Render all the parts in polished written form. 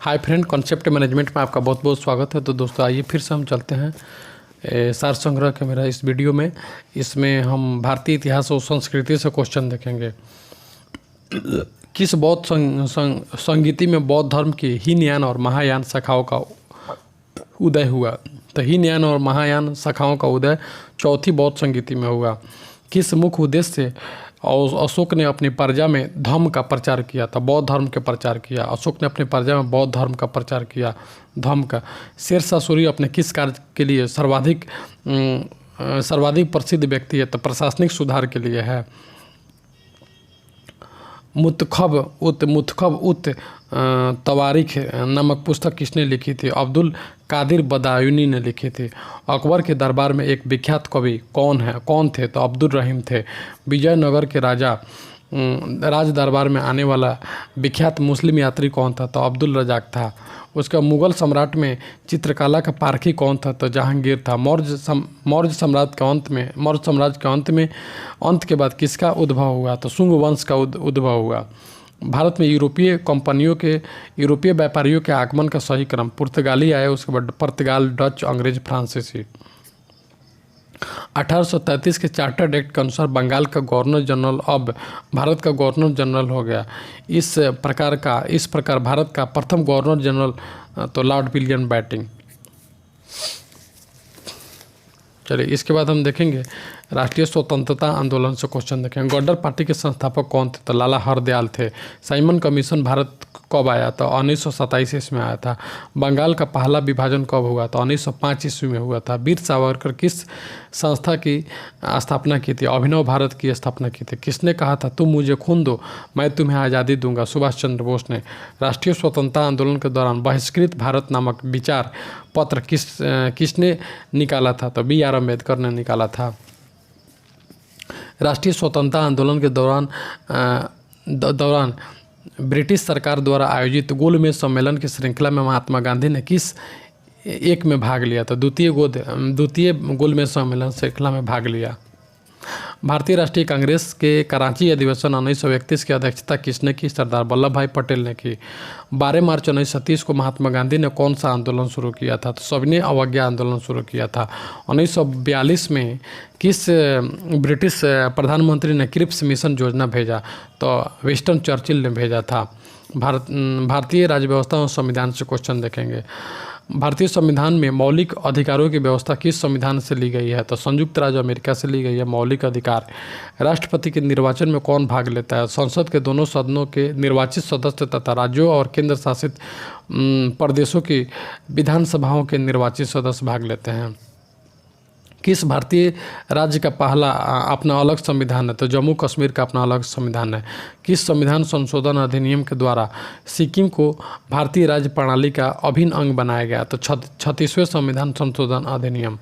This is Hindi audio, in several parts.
हाय फ्रेंड, कॉन्सेप्ट मैनेजमेंट में आपका बहुत बहुत स्वागत है। तो दोस्तों आइए फिर से हम चलते हैं सार संग्रह के मेरा इस वीडियो में। इसमें हम भारतीय इतिहास और संस्कृति से क्वेश्चन देखेंगे। किस बौद्ध संगीति में बौद्ध धर्म की हीनयान और महायान शाखाओं का उदय हुआ? तो हीनयान और महायान शाखाओं का उदय चौथी बौद्ध संगीति में हुआ। किस मुख्य उद्देश्य से और अशोक ने अपनी प्रजा में धम्म का प्रचार किया था? बौद्ध धर्म के प्रचार किया। अशोक ने अपनी प्रजा में बौद्ध धर्म का प्रचार किया, धम्म का। शेरशाह सूरी अपने किस कार्य के लिए सर्वाधिक प्रसिद्ध व्यक्ति है? तो प्रशासनिक सुधार के लिए है। मुतखब उत तवारीख नामक पुस्तक किसने लिखी थी? अब्दुल कादिर बदायूनी ने लिखी थी। अकबर के दरबार में एक विख्यात कवि कौन थे? तो अब्दुल रहीम थे। विजयनगर के राज दरबार में आने वाला विख्यात मुस्लिम यात्री कौन था? तो अब्दुल रजाक था। उसका मुगल सम्राट में चित्रकला का पारखी कौन था? तो जहांगीर था। मौर्य साम्राज्य के अंत के बाद किसका उद्भव हुआ? तो शुंग वंश का उद्भव हुआ। भारत में यूरोपीय व्यापारियों के आगमन का सही क्रम? पुर्तगाली आए, उसके बाद पुर्तगाल, डच, अंग्रेज, फ्रांसीसी। 1833 के चार्टर्ड एक्ट के अनुसार बंगाल का गवर्नर जनरल अब भारत का गवर्नर जनरल हो गया। इस प्रकार भारत का प्रथम गवर्नर जनरल तो लॉर्ड विलियम बेंटिंक। चलिए, इसके बाद हम देखेंगे राष्ट्रीय स्वतंत्रता आंदोलन से क्वेश्चन देखेंगे। गदर पार्टी के संस्थापक कौन थे? तो लाला हरदयाल थे। साइमन कमीशन भारत कब आया? तो 1927 ईस्वी में आया था। बंगाल का पहला विभाजन कब हुआ? तो 1905 ईस्वी में हुआ था। वीर सावरकर किस संस्था की स्थापना की थी? अभिनव भारत की स्थापना की थी। किसने कहा था तुम मुझे खून दो मैं तुम्हें आज़ादी दूंगा? सुभाष चंद्र बोस ने। राष्ट्रीय स्वतंत्रता आंदोलन के दौरान बहिष्कृत भारत नामक विचार पत्र किसने निकाला था? तो BR अम्बेडकर ने निकाला था। राष्ट्रीय स्वतंत्रता आंदोलन के दौरान ब्रिटिश सरकार द्वारा आयोजित गोलमेज सम्मेलन की श्रृंखला में महात्मा गांधी ने किस एक में भाग लिया? तो द्वितीय गोलमेज सम्मेलन श्रृंखला में भाग लिया। भारतीय राष्ट्रीय कांग्रेस के कराची अधिवेशन 1931 की अध्यक्षता किसने की? सरदार वल्लभ भाई पटेल ने की। 12 मार्च 1930 को महात्मा गांधी ने कौन सा आंदोलन शुरू किया था? तो सविनय अवज्ञा आंदोलन शुरू किया था। 1942 में किस ब्रिटिश प्रधानमंत्री ने क्रिप्स मिशन योजना भेजा? तो विंस्टन चर्चिल ने भेजा था। भारतीय राज्य व्यवस्था और संविधान से क्वेश्चन देखेंगे। भारतीय संविधान में मौलिक अधिकारों की व्यवस्था किस संविधान से ली गई है? तो संयुक्त राज्य अमेरिका से ली गई है मौलिक अधिकार। राष्ट्रपति के निर्वाचन में कौन भाग लेता है? संसद के दोनों सदनों के निर्वाचित सदस्य तथा राज्यों और केंद्र शासित प्रदेशों की विधानसभाओं के निर्वाचित सदस्य भाग लेते हैं। किस भारतीय राज्य का पहला अपना अलग संविधान है? तो जम्मू कश्मीर का अपना अलग संविधान है। किस संविधान संशोधन अधिनियम के द्वारा सिक्किम को भारतीय राज्य प्रणाली का अभिन्न अंग बनाया गया? तो 36वें संविधान संशोधन अधिनियम।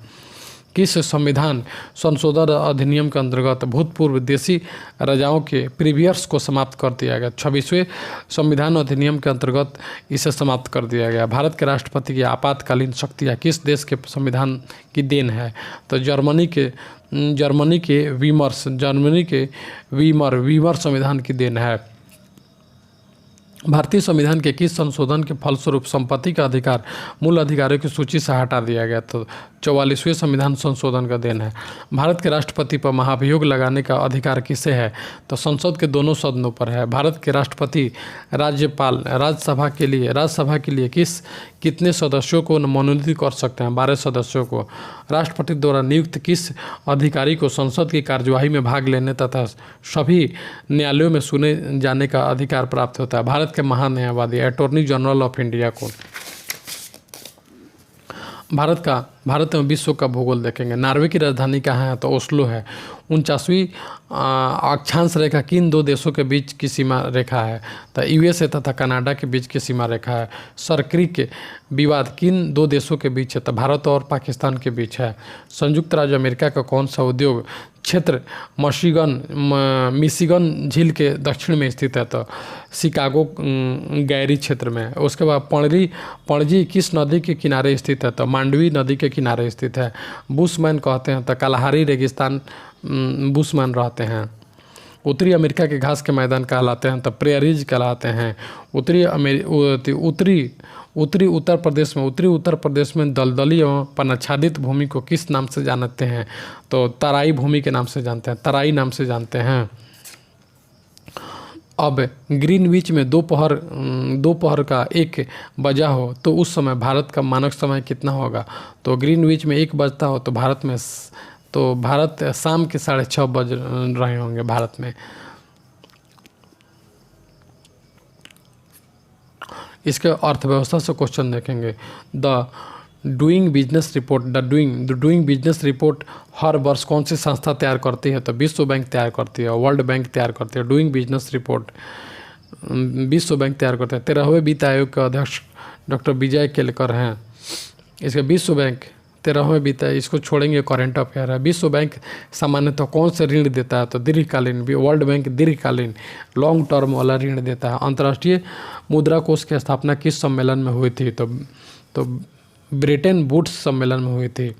किस संविधान संशोधन अधिनियम के अंतर्गत भूतपूर्व देशी राजाओं के प्रीवियर्स को समाप्त कर दिया गया? 26वें संविधान अधिनियम के अंतर्गत इसे समाप्त कर दिया गया। भारत के राष्ट्रपति की आपातकालीन शक्तियाँ किस देश के संविधान की देन है? तो जर्मनी के वीमर संविधान की देन है। भारतीय संविधान के किस संशोधन के फलस्वरूप संपत्ति का अधिकार मूल अधिकारियों की सूची से हटा दिया गया? तो 44वें संविधान संशोधन का देन है। भारत के राष्ट्रपति पर महाभियोग लगाने का अधिकार किसे है? तो संसद के दोनों सदनों पर है। भारत के राष्ट्रपति राज्यसभा के लिए कितने सदस्यों को मनोनीत कर सकते हैं? 12 सदस्यों को। राष्ट्रपति द्वारा नियुक्त किस अधिकारी को संसद की कार्यवाही में भाग लेने तथा सभी न्यायालयों में सुने जाने का अधिकार प्राप्त होता है? भारत के महान्यायवादी अटॉर्नी जनरल ऑफ इंडिया को। भारत में विश्व का भूगोल देखेंगे। नॉर्वे की राजधानी कहाँ है? तो ओस्लो है। 49वीं अक्षांश रेखा किन दो देशों के बीच की सीमा रेखा है? तो USA तथा कनाडा के बीच की सीमा रेखा है। सरक्रिक विवाद किन दो देशों के बीच है? तो भारत और पाकिस्तान के बीच है। संयुक्त राज्य अमेरिका का कौन सा उद्योग क्षेत्र मिशिगन झील के दक्षिण में स्थित है? तो शिकागो गैरी क्षेत्र में। उसके बाद पणजी किस नदी के किनारे स्थित है? तो मांडवी नदी के किनारे स्थित है। बुशमैन कहते हैं तो कलाहारी रेगिस्तान बुशमैन रहते हैं। उत्तरी अमेरिका के घास के मैदान कहलाते हैं तो प्रेयरीज कहलाते हैं। उत्तरी उत्तर प्रदेश में दलदली एवं पनाच्छादित भूमि को किस नाम से जानते हैं? तो तराई भूमि के नाम से जानते हैं, तराई नाम से जानते हैं। अब ग्रीनविच में दोपहर का 1 बजा हो तो उस समय भारत का मानक समय कितना होगा? तो ग्रीनविच में 1 बजता हो तो भारत शाम के 6:30 बज रहे होंगे भारत में। इसके अर्थव्यवस्था से क्वेश्चन देखेंगे। द डूइंग बिजनेस रिपोर्ट हर वर्ष कौन सी संस्था तैयार करती है? तो विश्व बैंक तैयार करती है, वर्ल्ड बैंक तैयार करती है। डूइंग बिजनेस रिपोर्ट विश्व बैंक तैयार करते हैं। 13वें वित्त आयोग के अध्यक्ष डॉक्टर विजय केलकर हैं। इसके विश्व बैंक 13वें वित्त आयोग, इसको छोड़ेंगे, करेंट अफेयर है। विश्व बैंक सामान्यतः कौन से ऋण देता है? तो दीर्घकालीन। वर्ल्ड बैंक दीर्घकालीन लॉन्ग टर्म वाला ऋण देता है। अंतर्राष्ट्रीय मुद्रा कोष की स्थापना किस सम्मेलन में हुई थी? तो ब्रिटेन वुड्स सम्मेलन में हुई थी।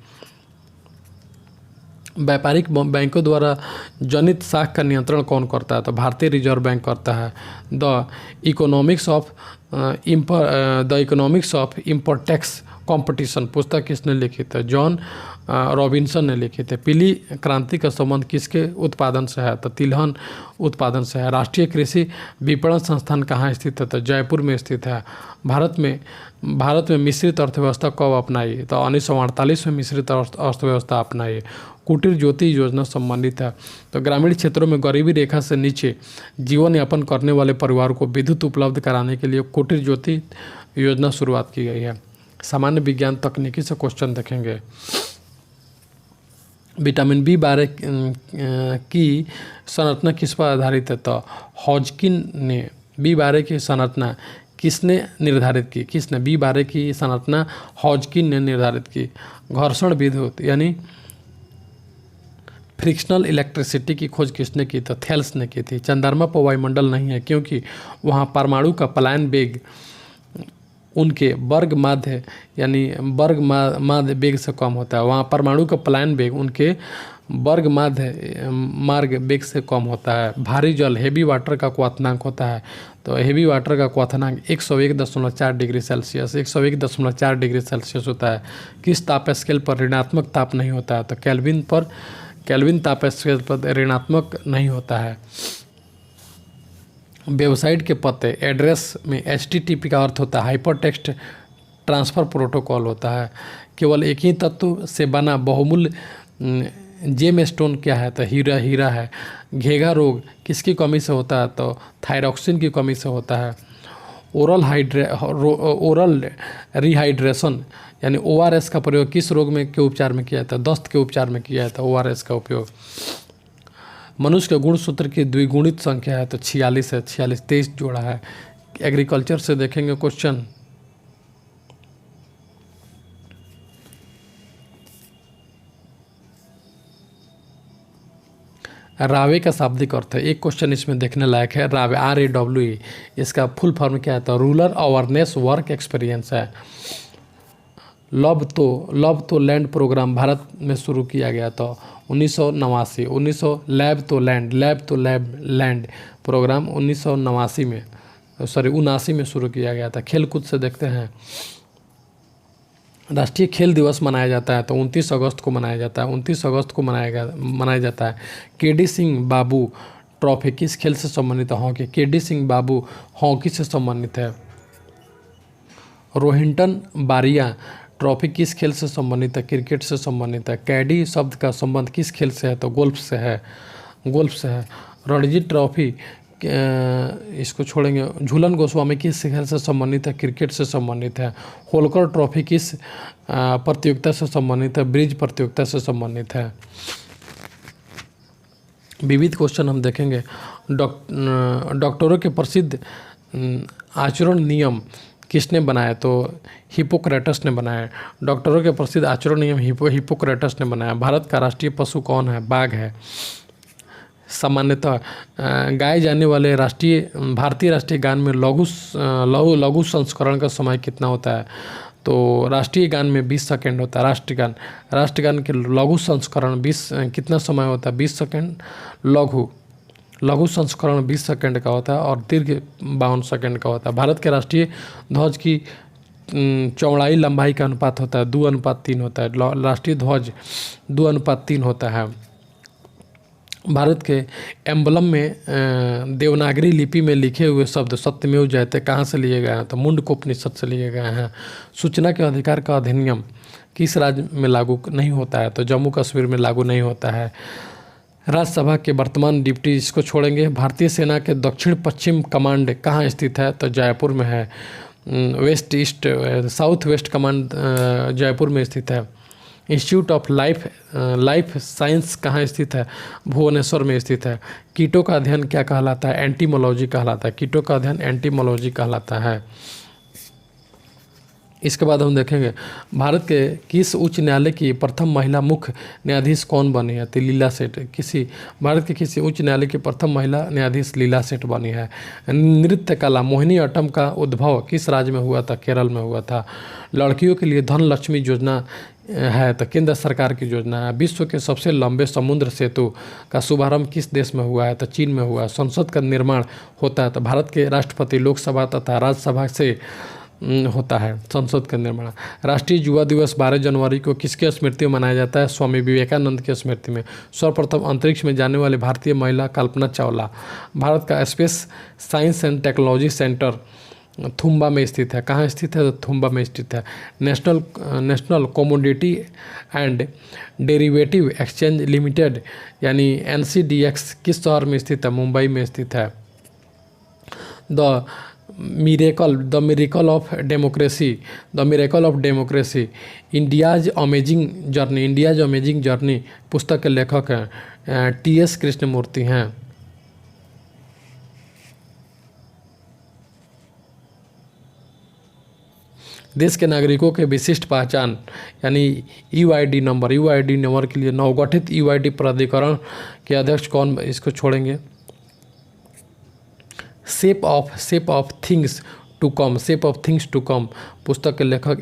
व्यापारिक बैंकों द्वारा जनित शाख का नियंत्रण कौन करता है? तो भारतीय रिजर्व बैंक करता है। द इकोनॉमिक्स ऑफ इम्पोर्टेक्स कंपटीशन पुस्तक किसने लिखी? थी जॉन रॉबिन्सन ने लिखी थी। पीली क्रांति का संबंध किसके उत्पादन से है? तो तिलहन उत्पादन से है। राष्ट्रीय कृषि विपणन संस्थान कहाँ स्थित है? तो जयपुर में स्थित है। भारत में मिश्रित अर्थव्यवस्था कब अपनाई? तो 1948 में मिश्रित अर्थव्यवस्था अपनाई। कुटीर ज्योति योजना संबंधित है। तो ग्रामीण क्षेत्रों में गरीबी रेखा से नीचे जीवन यापन करने वाले परिवार को विद्युत उपलब्ध कराने के लिए कुटीर ज्योति योजना शुरुआत की गई है। सामान्य विज्ञान तकनीकी से क्वेश्चन देखेंगे। विटामिन बी12 की संरचना किस पर आधारित है? तो हॉजकिन ने बी12 की संरचना किसने निर्धारित की? बी12 की संरचना हॉजकिन ने निर्धारित की। घर्षण विद्युत यानी फ्रिक्शनल इलेक्ट्रिसिटी की खोज किसने की? तो थेल्स ने की थी। चंद्रमा पर वायुमंडल नहीं है क्योंकि वहाँ परमाणु का पलायन वेग उनके वर्ग माध्य वेग से कम होता है। वहाँ परमाणु का पलायन वेग उनके वर्ग मार्ग वेग से कम होता है। भारी जल हेवी वाटर का क्वथनांक होता है। तो हेवी वाटर का क्वथनांक 101.4 डिग्री सेल्सियस 101.4 डिग्री सेल्सियस होता है। किस ताप स्केल पर ऋणात्मक ताप नहीं होता है? तो केल्विन ताप स्केल पर ऋणात्मक नहीं होता है। वेबसाइट के पते एड्रेस में HTTP का अर्थ होता है हाइपर टेक्स्ट ट्रांसफ़र प्रोटोकॉल होता है। केवल एक ही तत्व से बना बहुमूल्य जेम स्टोन क्या है? तो हीरा है। घेगा रोग किसकी कमी से होता है? तो थायरॉक्सिन की कमी से होता है। ओरल रिहाइड्रेशन यानी ORS का प्रयोग किस रोग में के उपचार में किया जाता है? दस्त के उपचार में किया जाता है ORS का उपयोग। मनुष्य के गुणसूत्र की द्विगुणित संख्या है तो 46 है। 23 जोड़ा है। एग्रीकल्चर से देखेंगे क्वेश्चन। रावे का शाब्दिक अर्थ है। एक क्वेश्चन इसमें देखने लायक है। रावे RAWE इसका फुल फॉर्म क्या है? तो रूरल अवेयरनेस वर्क एक्सपीरियंस है। लव तो लैंड प्रोग्राम भारत में शुरू किया गया तो 1989। लैब तो लैंड प्रोग्राम 1979 में शुरू किया गया था। खेल कूद से देखते हैं। राष्ट्रीय खेल दिवस मनाया जाता है तो 29 अगस्त को मनाया जाता है। 29 अगस्त को मनाया जाता है। KD सिंह बाबू ट्रॉफी किस खेल से संबंधित है? हॉकी। KD सिंह बाबू हॉकी से संबंधित है। रोहिंटन बारिया ट्रॉफी किस खेल से संबंधित है? क्रिकेट से संबंधित है। कैडी शब्द का संबंध किस खेल से है? तो गोल्फ से है। रणजी ट्रॉफी इसको छोड़ेंगे। झूलन गोस्वामी किस खेल से संबंधित है? क्रिकेट से संबंधित है। होलकर ट्रॉफी किस प्रतियोगिता से संबंधित है? ब्रिज प्रतियोगिता से संबंधित है। विविध क्वेश्चन हम देखेंगे। डॉक्टरों के प्रसिद्ध आचरण नियम किसने बनाया? तो हिपोक्रेटस ने बनाया। डॉक्टरों के प्रसिद्ध आचरण नियम हिपोक्रेटस ने बनाया। भारत का राष्ट्रीय पशु कौन है? बाघ है। सामान्यतः गाए जाने वाले भारतीय राष्ट्रीय गान में लघु संस्करण का समय कितना होता है? तो राष्ट्रीय गान में 20 सेकेंड होता है। राष्ट्रगान के लघु संस्करण कितना समय होता है? 20 सेकेंड लघु। लघु संस्करण 20 सेकंड का होता है और दीर्घ 52 सेकंड का होता है। भारत के राष्ट्रीय ध्वज की चौड़ाई लंबाई का अनुपात होता है 2:3 होता है। राष्ट्रीय ध्वज 2:3 होता है। भारत के एम्बलम में देवनागरी लिपि में लिखे हुए शब्द सत्यमेव जयते कहाँ से लिए गए हैं? तो मुंडकोपनिषद से लिए गए हैं। सूचना के अधिकार का अधिनियम किस राज्य में लागू नहीं होता है? तो जम्मू कश्मीर में लागू नहीं होता है। राज्यसभा के वर्तमान डिप्टी, इसको छोड़ेंगे। भारतीय सेना के दक्षिण पश्चिम कमांड कहाँ स्थित है? तो जयपुर में है। West east south west command Jaipur में स्थित है। इंस्टीट्यूट ऑफ लाइफ साइंस कहाँ स्थित है? भुवनेश्वर में स्थित है। कीटों का अध्ययन क्या कहलाता है? एंटीमोलॉजी कहलाता है। कीटों का अध्ययन एंटीमोलॉजी कहलाता है। इसके बाद हम देखेंगे भारत के किस उच्च न्यायालय की प्रथम महिला मुख्य न्यायाधीश कौन बनी है? तो लीला सेठ। भारत के किसी उच्च न्यायालय की प्रथम महिला न्यायाधीश लीला सेठ बनी है। नृत्य कला मोहिनी अट्टम का उद्भव किस राज्य में हुआ था? केरल में हुआ था। लड़कियों के लिए धन लक्ष्मी योजना है तो केंद्र सरकार की योजना है। विश्व के सबसे लंबे समुद्र सेतु का शुभारंभ किस देश में हुआ है? तो चीन में हुआ। संसद का निर्माण होता है तो भारत के राष्ट्रपति लोकसभा तथा राज्यसभा से होता है संसद का निर्माण। राष्ट्रीय युवा दिवस 12 जनवरी को किसके स्मृति में मनाया जाता है? स्वामी विवेकानंद की स्मृति में। सर्वप्रथम अंतरिक्ष में जाने वाली भारतीय महिला कल्पना चावला। भारत का space science and technology centre Thumba में स्थित है। कहाँ स्थित है? तो थुम्बा में स्थित है। National commodity and derivative exchange limited यानी NCDX किस शहर में स्थित है? मुंबई में स्थित है। The miracle of democracy India's amazing journey पुस्तक के लेखक हैं TS कृष्णमूर्ति हैं। देश के नागरिकों के विशिष्ट पहचान यानी UID नंबर के लिए नवगठित UID प्राधिकरण के अध्यक्ष कौन? इसको छोड़ेंगे। Shape of things to come पुस्तक के लेखक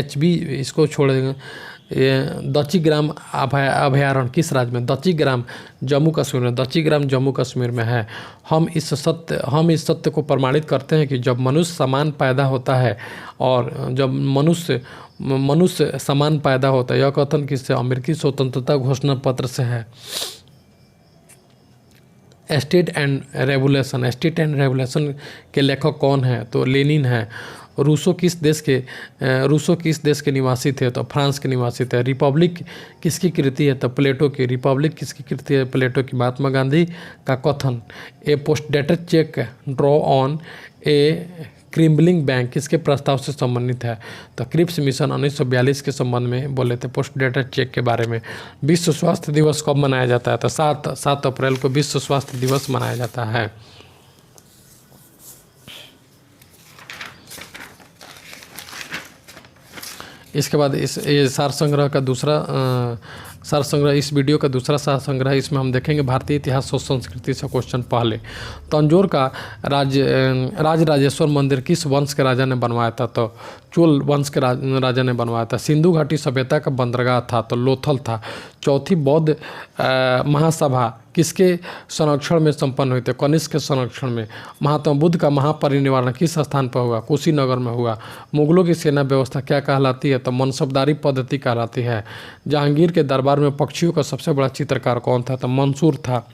HB। इसको छोड़ेंगे। दच्चीग्राम अभयारण्य किस राज्य में? दच्चीग्राम जम्मू कश्मीर में। दच्चीग्राम जम्मू कश्मीर में है। हम इस सत्य को प्रमाणित करते हैं कि जब मनुष्य समान पैदा होता है और जब मनुष्य समान पैदा होता है। यह कथन किससे? अमेरिकी स्वतंत्रता घोषणा पत्र से है। स्टेट एंड रेवोल्यूशन के लेखक कौन है? तो लेनिन है। रूसो किस देश के निवासी थे? तो फ्रांस के निवासी थे। रिपब्लिक किसकी कृति है? तो प्लेटो की। रिपब्लिक किसकी कृति है? प्लेटो की। महात्मा गांधी का कथन a postdated cheque draw on a crumbling bank किसके प्रस्ताव से संबंधित है? तो क्रिप्स मिशन 1942 के संबंध में बोले थे पोस्टडेटेड चेक के बारे में। विश्व स्वास्थ्य दिवस कब मनाया जाता है? तो 7 अप्रैल को विश्व स्वास्थ्य दिवस मनाया जाता है। इसके बाद ये सार संग्रह का इस वीडियो का दूसरा सार संग्रह। इसमें हम देखेंगे भारतीय इतिहास और संस्कृति से क्वेश्चन। पहले तंजौर का राजराजेश्वर मंदिर किस वंश के राजा ने बनवाया था? तो चोल वंश के राजा ने बनवाया था। सिंधु घाटी सभ्यता का बंदरगाह था तो लोथल था। चौथी बौद्ध महासभा किसके संरक्षण में संपन्न हुई थी? कनिष्क के संरक्षण में। महात्मा बुद्ध का महापरिनिर्वाण किस स्थान पर हुआ? कुशीनगर में हुआ। मुगलों की सेना व्यवस्था क्या कहलाती है? तो मनसबदारी पद्धति कहलाती है। जहांगीर के दरबार में पक्षियों का सबसे बड़ा चित्रकार कौन था? तो मंसूर था।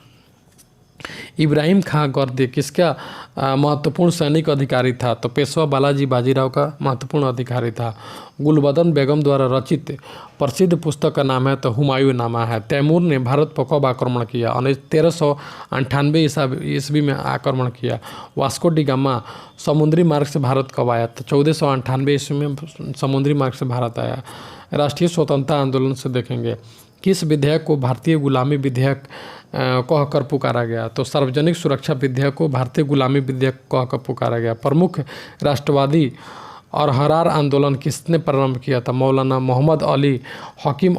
इब्राहिम खां गर्दी किसका महत्वपूर्ण सैनिक अधिकारी था? तो पेशवा बालाजी बाजीराव का महत्वपूर्ण अधिकारी था। गुलबदन बेगम द्वारा रचित प्रसिद्ध पुस्तक का नाम है तो हुमायूं नामा है। तैमूर ने भारत पर कब आक्रमण किया? 1398 ईस्वी में आक्रमण किया। वास्को डी गामा समुद्री मार्ग से भारत कब आया? तो 1498 ईस्वी में समुद्री मार्ग से भारत आया। राष्ट्रीय स्वतंत्रता आंदोलन से देखेंगे किस विधेयक को भारतीय गुलामी विधेयक कहकर पुकारा गया? तो सार्वजनिक सुरक्षा विधेयक को भारतीय गुलामी विधेयक कहकर पुकारा गया। प्रमुख राष्ट्रवादी और हरार आंदोलन किसने प्रारंभ किया था? मौलाना मोहम्मद अली, हकीम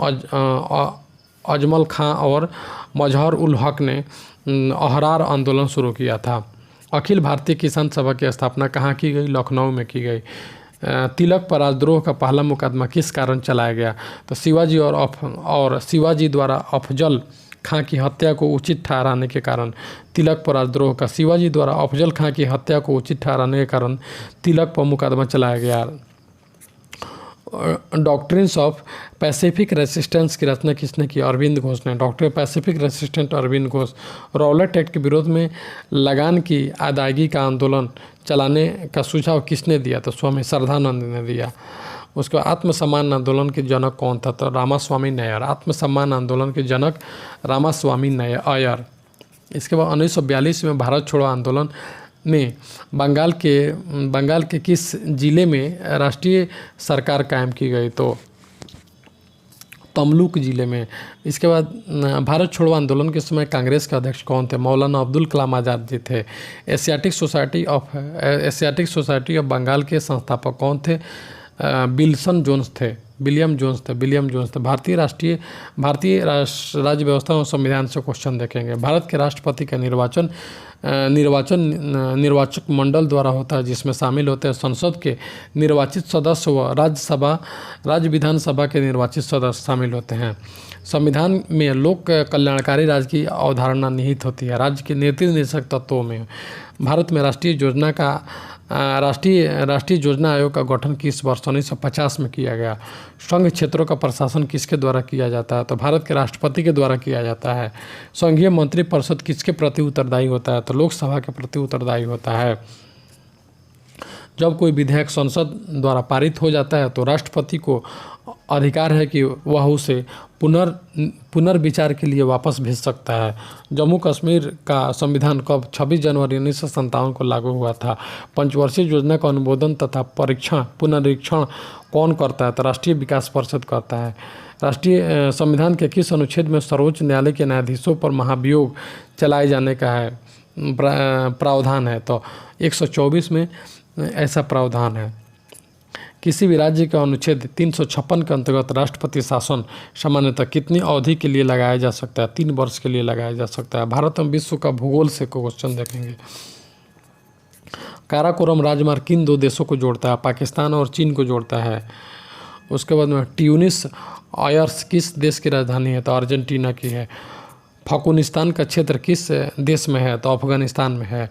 अजमल खां और मजहर उल हक ने अहरार आंदोलन शुरू किया था। अखिल भारतीय किसान सभा की स्थापना कहाँ की गई? लखनऊ में की गई। तिलक पर राजद्रोह का पहला मुकदमा किस कारण चलाया गया? तो शिवाजी और शिवाजी द्वारा अफजल खां की हत्या को उचित ठहराने के कारण तिलक पर राजद्रोह का, शिवाजी द्वारा अफजल खां की हत्या को उचित ठहराने के कारण तिलक पर मुकदमा चलाया गया। डॉक्ट्रिन्स ऑफ पैसिफिक रेसिस्टेंस की रचना किसने की? अरविंद घोष ने। Doctor pacific resistant Aurobindo Ghosh. Rowlatt act के विरोध में लगान की अदायगी का आंदोलन चलाने का सुझाव किसने दिया? तो स्वामी श्रद्धानंद ने दिया। उसके आत्मसम्मान आंदोलन के जनक कौन था? तो रामास्वामी नायर। आत्मसम्मान आंदोलन के जनक रामास्वामी नायर। इसके बाद 1942 में भारत छोड़ो आंदोलन में बंगाल के किस जिले में राष्ट्रीय सरकार कायम की गई? तो तमलुक जिले में। इसके बाद भारत छोड़ो आंदोलन के समय कांग्रेस के अध्यक्ष कौन थे? मौलाना अब्दुल कलाम आज़ाद जी थे। एशियाटिक सोसाइटी ऑफ बंगाल के संस्थापक कौन थे? विलियम जोन्स थे। भारतीय राज्य व्यवस्था और संविधान से क्वेश्चन देखेंगे। भारत के राष्ट्रपति का निर्वाचक मंडल द्वारा होता है, जिसमें शामिल होते हैं संसद के निर्वाचित सदस्य व राज्य विधानसभा के निर्वाचित सदस्य शामिल होते हैं। संविधान में लोक कल्याणकारी राज्य की अवधारणा निहित होती है। राज्य के नीति निर्देशक तत्वों में भारत में राष्ट्रीय योजना आयोग का गठन किस वर्ष 1950 में किया गया? संघ क्षेत्रों का प्रशासन किसके द्वारा किया जाता है? तो भारत के राष्ट्रपति के द्वारा किया जाता है। संघीय मंत्रिपरिषद किसके प्रति उत्तरदायी होता है? तो लोकसभा के प्रति उत्तरदायी होता है। जब कोई विधेयक संसद द्वारा पारित हो जाता है तो राष्ट्रपति को अधिकार है कि वह उसे पुनर्विचार के लिए वापस भेज सकता है। जम्मू कश्मीर का संविधान कब? 26 जनवरी 1957 को लागू हुआ था। पंचवर्षीय योजना का अनुमोदन तथा पुनरीक्षण कौन करता है? तो राष्ट्रीय विकास परिषद करता है। राष्ट्रीय संविधान के किस अनुच्छेद में सर्वोच्च न्यायालय के न्यायाधीशों पर महाभियोग चलाए जाने का है प्रावधान है? तो 124 में ऐसा प्रावधान है। किसी भी राज्य का अनुच्छेद 356 के अंतर्गत राष्ट्रपति शासन सामान्यतः कितनी अवधि के लिए लगाया जा सकता है? 3 वर्ष के लिए लगाया जा सकता है। भारत में विश्व का भूगोल से क्वेश्चन देखेंगे। काराकोरम राजमार्ग किन 2 देशों को जोड़ता है? पाकिस्तान और चीन को जोड़ता है। उसके बाद में ट्यूनिस आयर्स किस देश की राजधानी है? तो अर्जेंटीना की है। फकुनिस्तान का क्षेत्र किस देश में है? तो अफगानिस्तान में है।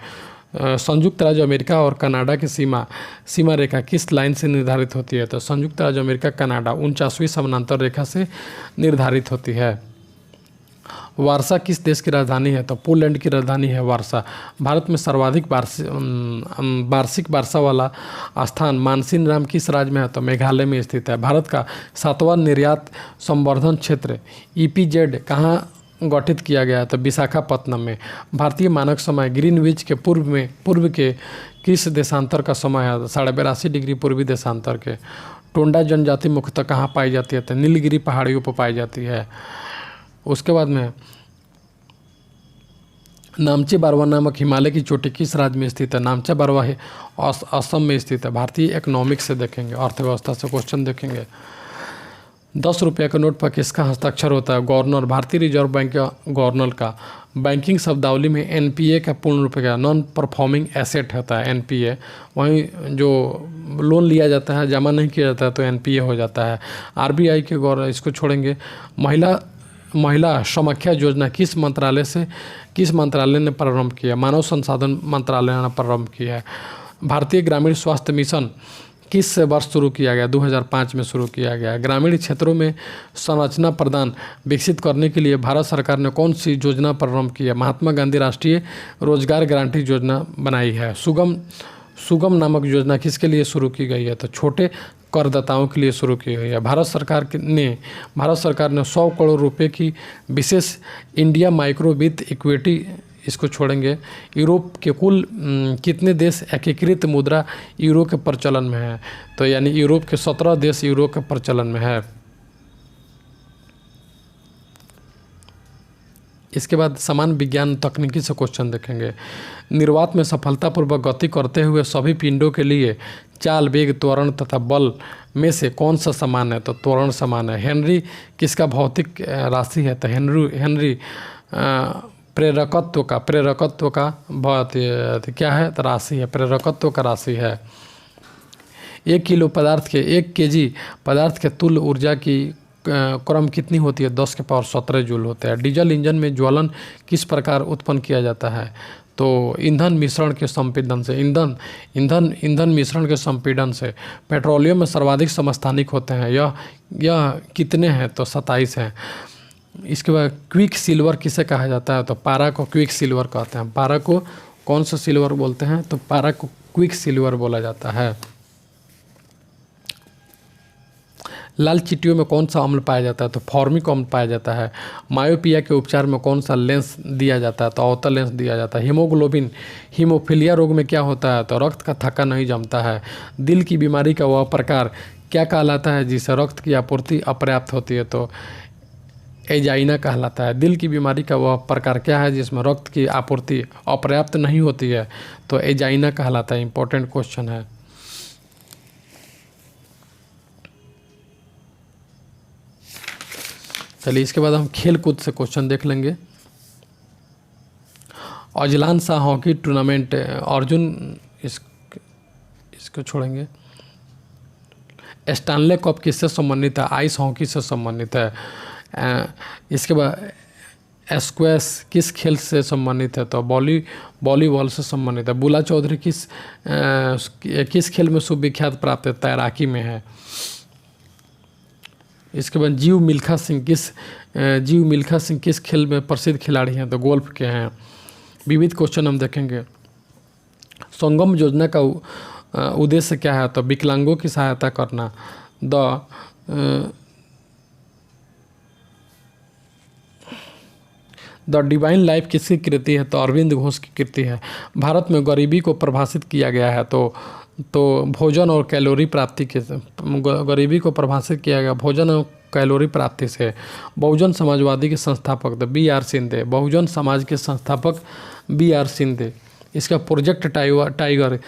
संयुक्त राज्य अमेरिका और कनाडा की सीमा रेखा किस लाइन से निर्धारित होती है? तो संयुक्त राज्य अमेरिका कनाडा 49वीं समानांतर रेखा से निर्धारित होती है। वारसा किस देश की राजधानी है? तो पोलैंड की राजधानी है वारसा। भारत में सर्वाधिक वार्षिक वर्षा वाला स्थान मानसिन राम किस राज्य में है? तो मेघालय में स्थित है। भारत का 7वां निर्यात संवर्धन क्षेत्र EPZ कहाँ गठित किया गया? तो विशाखापत्तनम में। भारतीय मानक समय ग्रीनविच के पूर्व के किस देशांतर का समय है? 82.5 डिग्री पूर्वी देशांतर के। टोंडा जनजाति मुख्यतः कहाँ पाई जाती है? तो नीलगिरी पहाड़ियों पर पाई जाती है। उसके बाद में नामचे बारवा नामक हिमालय की चोटी किस राज्य में स्थित है? नामचे बारवा असम में स्थित है। भारतीय इकोनॉमिक्स से देखेंगे, अर्थव्यवस्था से क्वेश्चन देखेंगे। 10 रुपये के नोट पर किसका हस्ताक्षर होता है? गवर्नर। भारतीय रिजर्व बैंक का गवर्नर का। बैंकिंग शब्दावली में NPA का पूर्ण रूप क्या? नॉन परफॉर्मिंग एसेट होता है NPA। वहीं जो लोन लिया जाता है जमा नहीं किया जाता है तो NPA हो जाता है। RBI के गवर्नर, इसको छोड़ेंगे। महिला समाख्या योजना किस मंत्रालय ने प्रारंभ किया? मानव संसाधन मंत्रालय ने प्रारंभ किया है। भारतीय ग्रामीण स्वास्थ्य मिशन किस वर्ष शुरू किया गया? 2005 में शुरू किया गया। ग्रामीण क्षेत्रों में संरचना प्रदान विकसित करने के लिए भारत सरकार ने कौन सी योजना प्रारंभ की है? महात्मा गांधी राष्ट्रीय रोजगार गारंटी योजना बनाई है। सुगम नामक योजना किसके लिए शुरू की गई है? तो छोटे करदाताओं के लिए शुरू की गई है। भारत सरकार ने 100 करोड़ रुपए की विशेष इंडिया माइक्रो वित्त इक्विटी, इसको छोड़ेंगे। यूरोप के कुल कितने देश एकीकृत मुद्रा यूरो के प्रचलन में है? तो यानी यूरोप के 17 देश यूरो के प्रचलन में है। इसके बाद समान विज्ञान तकनीकी से क्वेश्चन देखेंगे। निर्वात में सफलतापूर्वक गति करते हुए सभी पिंडों के लिए चाल, वेग, त्वरण तथा बल में से कौन सा समान है? तो त्वरण समान है। हेनरी किसका भौतिक राशि है? तो हेनरी प्रेरकत्व का बहुत क्या है? तो राशि है, प्रेरकत्व का राशि है। 1 kg पदार्थ के तुल्य ऊर्जा की क्रम कितनी होती है? 10 के पावर 17 जूल होता है। डीजल इंजन में ज्वलन किस प्रकार उत्पन्न किया जाता है? तो ईंधन मिश्रण के संपीड़न से। ईंधन मिश्रण के संपीड़न से। पेट्रोलियम में सर्वाधिक समस्थानिक होते हैं, यह कितने हैं? तो 27 हैं। इसके बाद क्विक सिल्वर किसे कहा जाता है? तो पारा को क्विक सिल्वर कहते हैं। पारा को कौन सा सिल्वर बोलते हैं? तो पारा को क्विक सिल्वर बोला जाता है। लाल चींटियों में कौन सा अम्ल पाया जाता है? तो फॉर्मिक अम्ल पाया जाता है। मायोपिया के उपचार में कौन सा लेंस दिया जाता है? तो अवतल लेंस दिया जाता है। हीमोग्लोबिन हीमोफीलिया रोग में क्या होता है? तो रक्त का थक्का नहीं जमता है। दिल की बीमारी का वह प्रकार क्या कहलाता है जिसे रक्त की आपूर्ति अपर्याप्त होती है? तो एजाइना कहलाता है। दिल की बीमारी का वह प्रकार क्या है जिसमें रक्त की आपूर्ति अपर्याप्त नहीं होती है? तो एजाइना कहलाता है। इंपॉर्टेंट क्वेश्चन है। चलिए इसके बाद हम खेल कूद से क्वेश्चन देख लेंगे। Azlan Shah hockey tournament Arjun इसको छोड़ेंगे। स्टैनले कप किससे संबंधित है? आइस हॉकी से संबंधित है। इसके बाद स्क्वैश किस खेल से संबंधित है? तो वॉलीबॉल से संबंधित है। बुला चौधरी किस खेल में सुविख्यात प्राप्त है? तैराकी में है। इसके बाद जीव मिल्खा सिंह किस खेल में प्रसिद्ध खिलाड़ी हैं? तो गोल्फ के हैं। विविध क्वेश्चन हम देखेंगे। संगम योजना का उद्देश्य क्या है? तो विकलांगों की सहायता करना। द डिवाइन लाइफ किसकी कृति है? तो अरविंद घोष की कृति है। भारत में गरीबी को परिभाषित किया गया है तो भोजन और कैलोरी प्राप्ति के गरीबी को परिभाषित किया गया भोजन और कैलोरी प्राप्ति से। बहुजन समाजवादी के संस्थापक B.R. शिंदे। बहुजन समाज के संस्थापक B.R. शिंदे। इसका प्रोजेक्ट टाइगर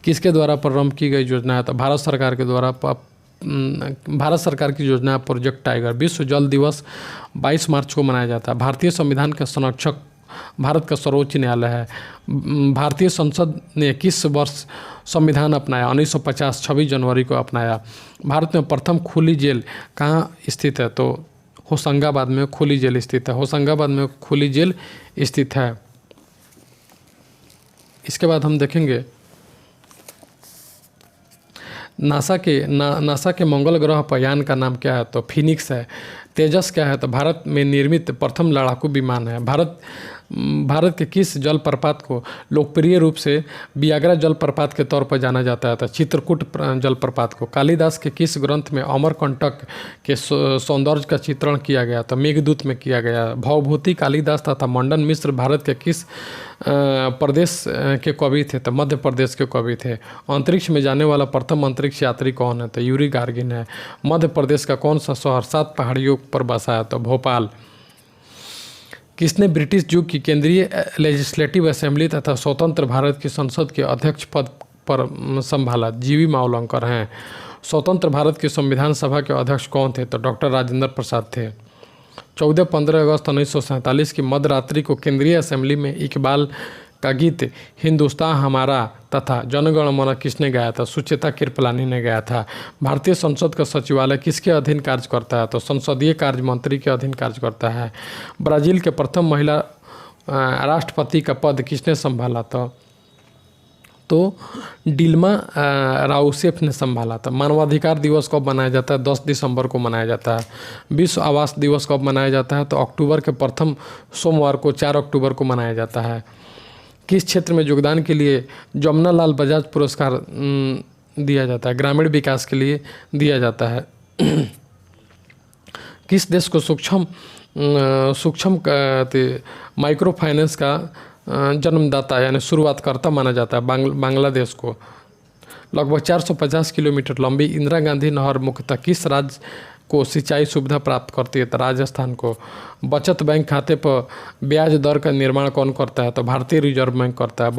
किसके द्वारा प्रारंभ की गई योजना है? तो भारत सरकार के द्वारा भारत सरकार की योजना है प्रोजेक्ट टाइगर। विश्व जल दिवस 22 मार्च को मनाया जाता है। भारतीय संविधान का संरक्षक भारत का सर्वोच्च न्यायालय है। भारतीय संसद ने किस वर्ष संविधान अपनाया? 1950 26 जनवरी को अपनाया। भारत में प्रथम खुली जेल कहाँ स्थित है? तो होशंगाबाद में खुली जेल स्थित है। होशंगाबाद में खुली जेल स्थित है। इसके बाद हम देखेंगे नासा के मंगल ग्रह पर यान का नाम क्या है? तो फिनिक्स है। तेजस क्या है? तो भारत में निर्मित प्रथम लड़ाकू विमान है। भारत के किस जलप्रपात को लोकप्रिय रूप से बियाग्रा जलप्रपात के तौर पर जाना जाता है? तो चित्रकूट जलप्रपात को। कालिदास के किस ग्रंथ में अमरकंटक के सौंदर्य का चित्रण किया गया? तो मेघदूत में किया गया। भवभूति कालिदास तथा मंडन मिश्र भारत के किस प्रदेश के कवि थे? तो मध्य प्रदेश के कवि थे। अंतरिक्ष में जाने वाला प्रथम अंतरिक्ष यात्री कौन है? तो यूरी गार्गिन है। मध्य प्रदेश का कौन सा शहर 7 पहाड़ियों पर बसा है? तो भोपाल। किसने ब्रिटिश युग की केंद्रीय लेजिस्लेटिव असेंबली तथा स्वतंत्र भारत की संसद के अध्यक्ष पद पर संभाला? जीवी मावलंकर हैं। स्वतंत्र भारत की संविधान सभा के अध्यक्ष कौन थे? तो डॉक्टर राजेंद्र प्रसाद थे। 14-15 अगस्त 1947 की मध्यरात्रि को केंद्रीय असेंबली में इकबाल का गीत हिंदुस्तान हमारा तथा जनगण मन किसने गाया था? सुचेता कृपलानी ने गाया था। भारतीय संसद का सचिवालय किसके अधीन कार्य करता है? तो संसदीय कार्य मंत्री के अधीन कार्य करता है। ब्राज़ील के प्रथम महिला राष्ट्रपति का पद किसने संभाला था? तो डिल्मा राउसेफ ने संभाला था। मानवाधिकार दिवस कब मनाया जाता है? 10 दिसंबर को मनाया जाता है। विश्व आवास दिवस कब मनाया जाता है? तो अक्टूबर के प्रथम सोमवार को 4 अक्टूबर को मनाया जाता है। किस क्षेत्र में योगदान के लिए जमुनालाल बजाज पुरस्कार दिया जाता है? ग्रामीण विकास के लिए दिया जाता है। किस देश को सूक्ष्म माइक्रो फाइनेंस का जन्मदाता यानी शुरुआतकर्ता माना जाता है? बांग्लादेश को। लगभग 450 किलोमीटर लंबी इंदिरा गांधी नहर मुख्यतः किस राज्य को सिंचाई सुविधा प्राप्त करती है? तो राजस्थान को। बचत बैंक खाते पर ब्याज दर का निर्माण कौन करता है? तो भारतीय रिजर्व बैंक करता है।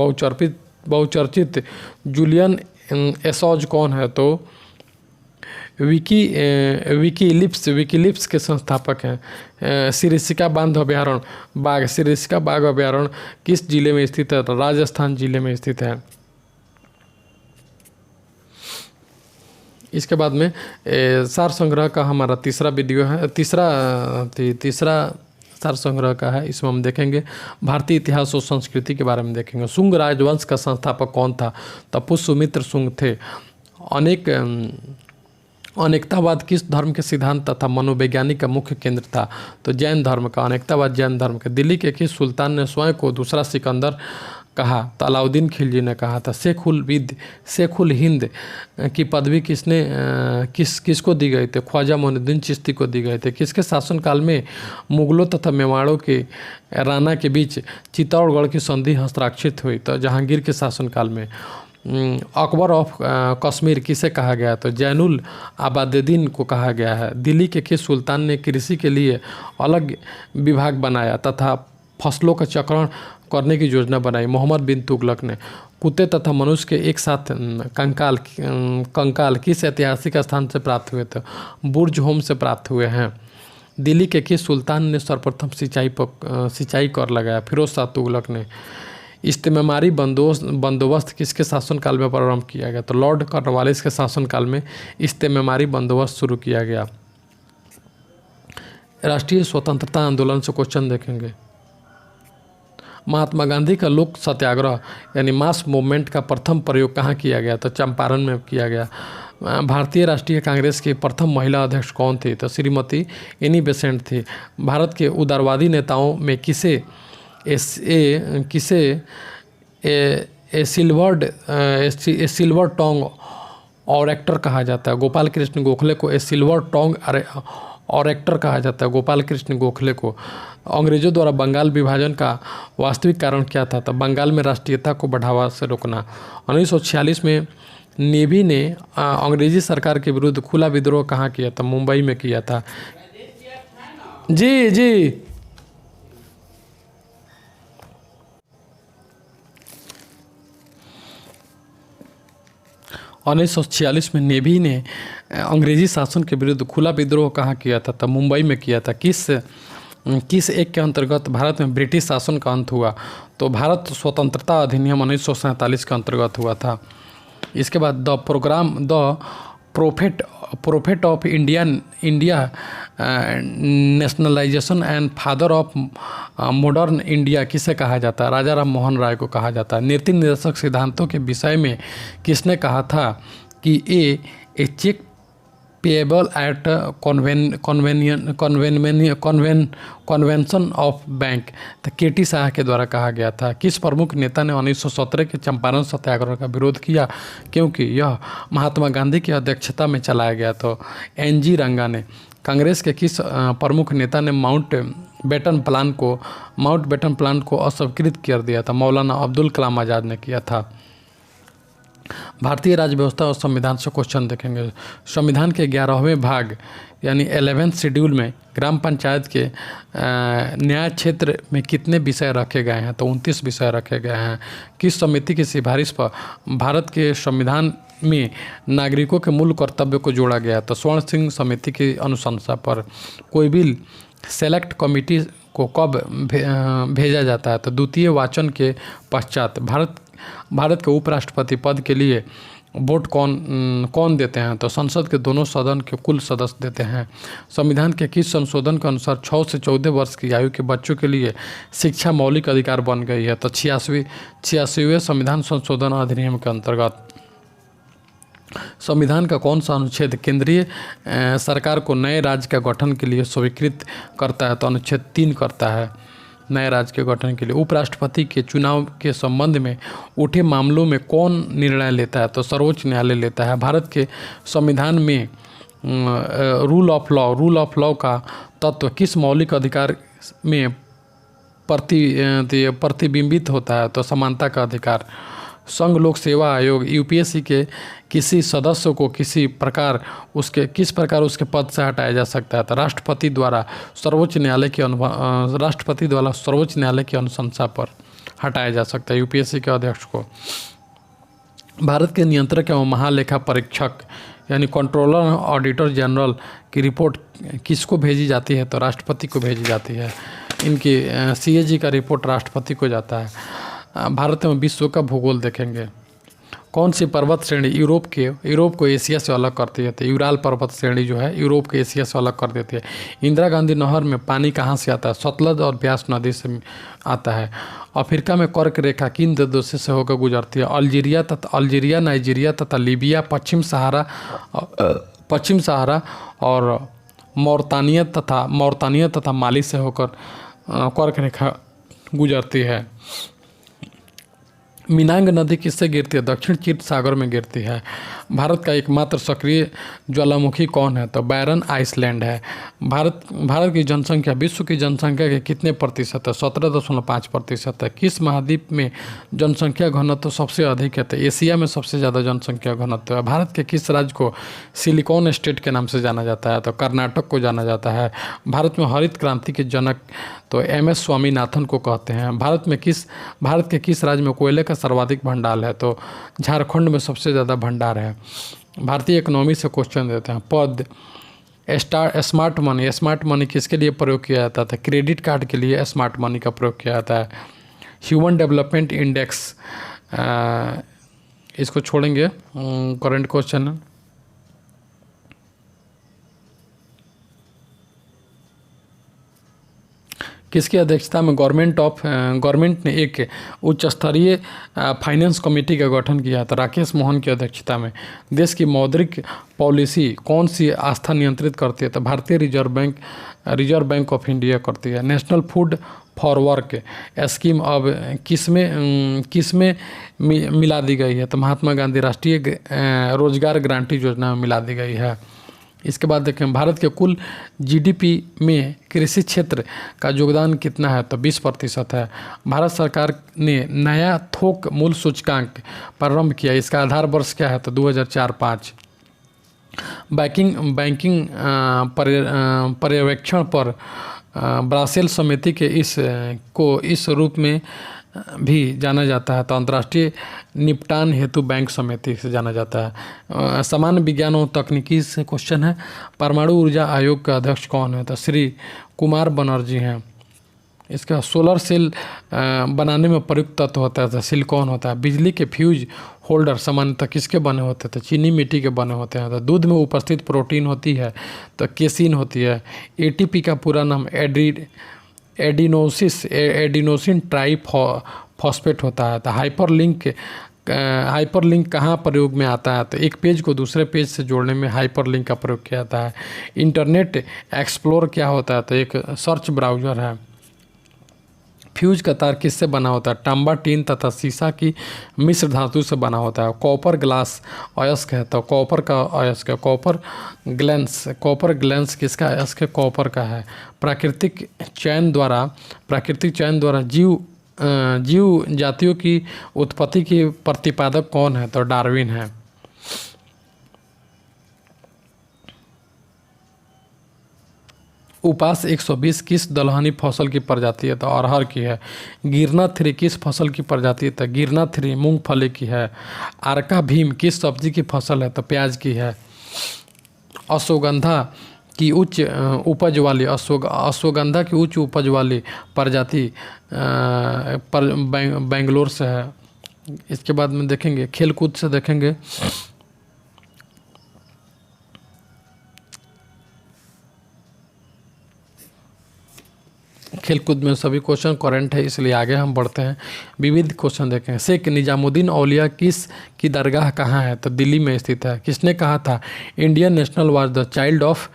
बहुचर्चित जूलियन एसॉज कौन है? तो विकीलिप्स के संस्थापक हैं। सिरिस्का बांध अभ्यारण्य सिरिस्का बाघ अभ्यारण्य किस जिले में स्थित है? तो राजस्थान जिले में स्थित है। इसके बाद में सार संग्रह का हमारा तीसरा वीडियो है, तीसरा सार संग्रह का है। इसमें हम देखेंगे भारतीय इतिहास और संस्कृति के बारे में देखेंगे। शुंग राजवंश का संस्थापक कौन था? तो पुष्यमित्र शुंग थे। अनेकतावाद किस धर्म के सिद्धांत तथा मनोवैज्ञानिक का मुख्य केंद्र था? तो जैन धर्म का। अनेकतावाद जैन धर्म का। दिल्ली के किस सुल्तान ने स्वयं को दूसरा सिकंदर कहा? तो अलाउद्दीन खिलजी ने कहा था। शेखुल हिंद की पदवी किसको दी गई थी? ख्वाजा मोइनुद्दीन चिश्ती को दी गई थी। किसके शासनकाल में मुगलों तथा मेवाड़ों के राणा के बीच चित्तौड़गढ़ की संधि हस्ताक्षरित हुई? तो जहांगीर के शासनकाल में। अकबर ऑफ कश्मीर किसे कहा गया? तो जैनुल आबादुद्दीन को कहा गया है। दिल्ली के किस सुल्तान ने कृषि के लिए अलग विभाग बनाया तथा फसलों का चक्रण करने की योजना बनाई? मोहम्मद बिन तुगलक ने। कुत्ते तथा मनुष्य के एक साथ कंकाल किस ऐतिहासिक स्थान से प्राप्त हुए थे? बुर्ज होम से प्राप्त हुए हैं। दिल्ली के किस सुल्तान ने सर्वप्रथम सिंचाई कर लगाया? फिरोज शाह तुगलक ने। इस्तेमारी बंदोबस्त किसके शासनकाल में प्रारंभ किया गया? तो लॉर्ड कॉर्नवालिस के शासनकाल में इस्तेमारी बंदोबस्त शुरू किया गया। राष्ट्रीय स्वतंत्रता आंदोलन से क्वेश्चन देखेंगे। महात्मा गांधी का लोक सत्याग्रह यानी मास मूवमेंट का प्रथम प्रयोग कहाँ किया गया? तो चंपारण में किया गया। भारतीय राष्ट्रीय कांग्रेस की प्रथम महिला अध्यक्ष कौन थी? तो श्रीमती एनी बेसेंट थी। भारत के उदारवादी नेताओं में किसे सिल्वर टोंग ऑरेक्टर कहा जाता है? गोपाल कृष्ण गोखले को सिल्वर टोंग ऑरेक्टर कहा जाता है। गोपाल कृष्ण गोखले को। अंग्रेजों द्वारा बंगाल विभाजन का वास्तविक कारण क्या था? तो बंगाल में राष्ट्रीयता को बढ़ावा से रोकना। 1946 में नेवी ने अंग्रेजी सरकार के विरुद्ध खुला विद्रोह कहाँ किया था? मुंबई में किया था। जी 1946 में नेवी ने अंग्रेजी शासन के विरुद्ध खुला विद्रोह कहाँ किया था? तो मुंबई में किया था। किस एक के अंतर्गत भारत में ब्रिटिश शासन का अंत हुआ? तो भारत स्वतंत्रता अधिनियम 1947 के अंतर्गत हुआ था। इसके बाद the prophet of India nationalisation and father of modern India किसे कहा जाता है? राजा राम मोहन राय को कहा जाता है। नीति निर्देशक सिद्धांतों के विषय में किसने कहा था कि a cheque payable at convention of bank? तो केटी शाह के द्वारा कहा गया था। किस प्रमुख नेता ने 1917 के चंपारण सत्याग्रह का विरोध किया क्योंकि यह महात्मा गांधी की अध्यक्षता में चलाया गया? तो एनजी रंगा ने। कांग्रेस के किस प्रमुख नेता ने माउंट बेटन प्लान को अस्वीकृत कर दिया था? मौलाना अब्दुल कलाम आज़ाद ने किया था। भारतीय राज्य व्यवस्था और संविधान से क्वेश्चन देखेंगे। संविधान के 11वें भाग यानी 11th शेड्यूल में ग्राम पंचायत के न्याय क्षेत्र में कितने विषय रखे गए हैं? तो 29 विषय रखे गए हैं। किस समिति की सिफारिश पर भारत के संविधान में नागरिकों के मूल कर्तव्य को जोड़ा गया? तो स्वर्ण सिंह समिति की अनुशंसा पर। कोई बिल सेलेक्ट कमेटी को कब भेजा जाता है? तो द्वितीय वाचन के पश्चात। भारत के उपराष्ट्रपति पद के लिए वोट कौन देते हैं? तो संसद के दोनों सदन के कुल सदस्य देते हैं। संविधान के किस संशोधन के अनुसार 6 से 14 वर्ष की आयु के बच्चों के लिए शिक्षा मौलिक अधिकार बन गई है? तो 86वें संविधान संशोधन अधिनियम के अंतर्गत। संविधान का कौन सा अनुच्छेद केंद्रीय सरकार को नए राज्य का गठन के लिए स्वीकृत करता है? तो अनुच्छेद 3 करता है नए राज्य के गठन के लिए। उपराष्ट्रपति के चुनाव के संबंध में उठे मामलों में कौन निर्णय लेता है? तो सर्वोच्च न्यायालय लेता है। भारत के संविधान में रूल ऑफ लॉ का तत्व किस मौलिक अधिकार में प्रतिबिंबित होता है? तो समानता का अधिकार। संघ लोक सेवा आयोग यूपीएससी के किसी सदस्य को किस प्रकार उसके पद से हटाया जा सकता है? तो राष्ट्रपति द्वारा सर्वोच्च न्यायालय की अनुशंसा पर हटाया जा सकता है यूपीएससी के अध्यक्ष को। भारत के नियंत्रक एवं महालेखा परीक्षक यानी कंट्रोलर ऑडिटर जनरल की रिपोर्ट किसको भेजी जाती है? तो राष्ट्रपति को भेजी जाती है। इनकी सीएजी का रिपोर्ट राष्ट्रपति को जाता है। भारत में विश्व का भूगोल देखेंगे। कौन सी पर्वत श्रेणी यूरोप को एशिया से अलग करती है? तो यूराल पर्वत श्रेणी जो है यूरोप को एशिया से अलग कर देती है। इंदिरा गांधी नहर में पानी कहाँ से आता है? सतलज और ब्यास नदी से आता है। अफ्रीका में कर्क रेखा किन दो देशों से होकर गुजरती है? अल्जीरिया, नाइजीरिया तथा लीबिया, पश्चिम सहारा और मौरतानिया तथा माली से होकर कर्क रेखा गुजरती है। मिनांग नदी किससे गिरती है? दक्षिण चीन सागर में गिरती है। भारत का एकमात्र सक्रिय ज्वालामुखी कौन है? तो बैरन आइसलैंड है। भारत की जनसंख्या विश्व की जनसंख्या के कितने प्रतिशत है? 17.5% है। किस महाद्वीप में जनसंख्या घनत्व सबसे अधिक है? तो एशिया में सबसे ज़्यादा जनसंख्या घनत्व है। भारत के किस राज्य को सिलिकॉन स्टेट के नाम से जाना जाता है? तो कर्नाटक को जाना जाता है। भारत में हरित क्रांति के जनक तो MS स्वामीनाथन को कहते हैं। भारत के किस राज्य में कोयले का सर्वाधिक भंडार है? तो झारखंड में सबसे ज़्यादा भंडार है। भारतीय इकोनॉमी से क्वेश्चन देते हैं। पद स्मार्ट मनी किसके लिए प्रयोग किया जाता था? क्रेडिट कार्ड के लिए स्मार्ट मनी का प्रयोग किया जाता है। ह्यूमन डेवलपमेंट इंडेक्स इसको छोड़ेंगे, करंट क्वेश्चन है। किसकी अध्यक्षता में गवर्नमेंट ने एक उच्च स्तरीय फाइनेंस कमेटी का गठन किया? तो राकेश मोहन की अध्यक्षता में। देश की मौद्रिक पॉलिसी कौन सी आस्था नियंत्रित करती है? तो भारतीय रिजर्व बैंक ऑफ इंडिया करती है। National food for work scheme अब किसमें मिला दी गई है? तो महात्मा गांधी राष्ट्रीय रोजगार गारंटी योजना में मिला दी गई है। इसके बाद देखें, भारत के कुल GDP में कृषि क्षेत्र का योगदान कितना है? तो 20% है। भारत सरकार ने नया थोक मूल्य सूचकांक प्रारंभ किया। इसका आधार वर्ष क्या है? तो 2004-05। बैंकिंग पर्यवेक्षण पर ब्रासेल समिति के इस रूप में भी जाना जाता है। तो अंतर्राष्ट्रीय निपटान हेतु बैंक समिति से जाना जाता है। सामान्य विज्ञान और तकनीकी से क्वेश्चन है। परमाणु ऊर्जा आयोग का अध्यक्ष कौन है? तो श्री कुमार बनर्जी हैं। इसका सोलर सेल बनाने में प्रयुक्त तत्व होता है तो सिलिकॉन होता है। बिजली के फ्यूज होल्डर सामान्यतः किसके बने होते हैं? तो चीनी मिट्टी के बने होते हैं। तो दूध में उपस्थित प्रोटीन होती है तो केसिन होती है। ATP का पूरा नाम एडिनोसिन ट्राइफॉस्फेट होता है। तो हाइपरलिंक कहाँ प्रयोग में आता है? तो एक पेज को दूसरे पेज से जोड़ने में हाइपरलिंक का प्रयोग किया जाता है। इंटरनेट एक्सप्लोर क्या होता है? तो एक सर्च ब्राउज़र है। फ्यूज का तार किससे बना होता है? तांबा, टीन तथा सीसा की मिश्र धातु से बना होता है। कॉपर ग्लास अयस्क है तो कॉपर का अयस्क है। कॉपर ग्लैंस किसका अयस्क है? कॉपर का है। प्राकृतिक चयन द्वारा जीव जातियों की उत्पत्ति की प्रतिपादक कौन है? तो डार्विन है। उपास 120 किस दलहनी फसल की प्रजाति है? तो अरहर की है। गिरना 3 किस फसल की प्रजाति है? तो गिरना 3 मूंगफली की है। आरका भीम किस सब्जी की फसल है? तो प्याज की है। अश्वगंधा की उच्च उपज वाली प्रजाति बेंगलोर से है। इसके बाद में देखेंगे खेलकूद से देखेंगे। खेलकूद में सभी क्वेश्चन करंट है इसलिए आगे हम बढ़ते हैं। विविध क्वेश्चन देखें। शेख निजामुद्दीन औलिया किस की दरगाह कहाँ है? तो दिल्ली में स्थित है। किसने कहा था Indian national was the child of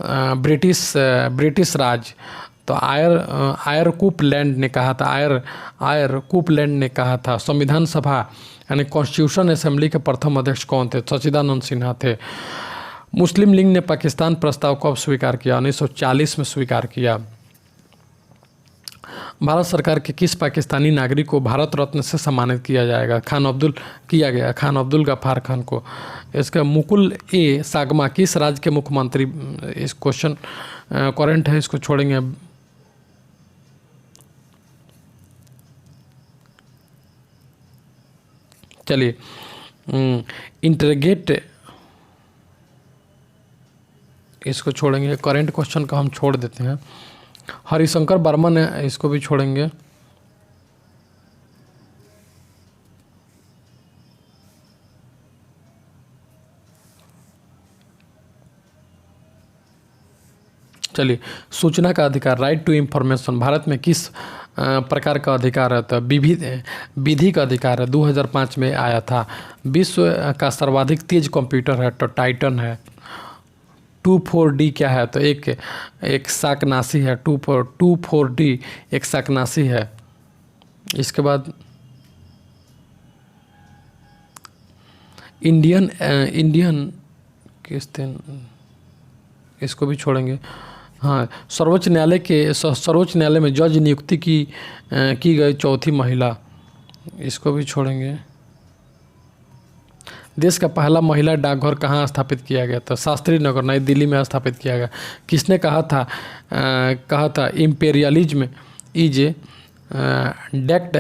British Raj? तो आयर कूपलैंड ने कहा था। आयर कूपलैंड ने कहा था। संविधान सभा यानी कॉन्स्टिट्यूशन असेंबली के प्रथम अध्यक्ष कौन थे? सच्चिदानंद सिन्हा थे। मुस्लिम लीग ने पाकिस्तान प्रस्ताव कब स्वीकार किया? 1940 में स्वीकार किया। भारत सरकार के किस पाकिस्तानी नागरिक को भारत रत्न से सम्मानित किया जाएगा? खान अब्दुल गफ्फार खान को। इसका मुकुल सागमा किस राज्य के मुख्यमंत्री? इस क्वेश्चन करंट है, इसको छोड़ेंगे। चलिए इंटरगेट इसको छोड़ेंगे। करंट क्वेश्चन को हम छोड़ देते हैं। हरिशंकर बर्मन है, इसको भी छोड़ेंगे। चलिए, सूचना का अधिकार, राइट टू इंफॉर्मेशन, भारत में किस प्रकार का अधिकार है? तो विधि का अधिकार है, 2005 में आया था। विश्व का सर्वाधिक तेज कंप्यूटर है तो टाइटन है। 24D क्या है? तो एक शाकनाशी है। 24D एक शाकनाशी है। इसके बाद इंडियन किस दिन, इसको भी छोड़ेंगे। हाँ, सर्वोच्च न्यायालय में जज नियुक्ति की गई चौथी महिला, इसको भी छोड़ेंगे। देश का पहला महिला डाकघर कहाँ स्थापित किया गया? तो शास्त्री नगर, नई दिल्ली में स्थापित किया गया। किसने कहा था इम्पेरियलिज्म इज डेक्ट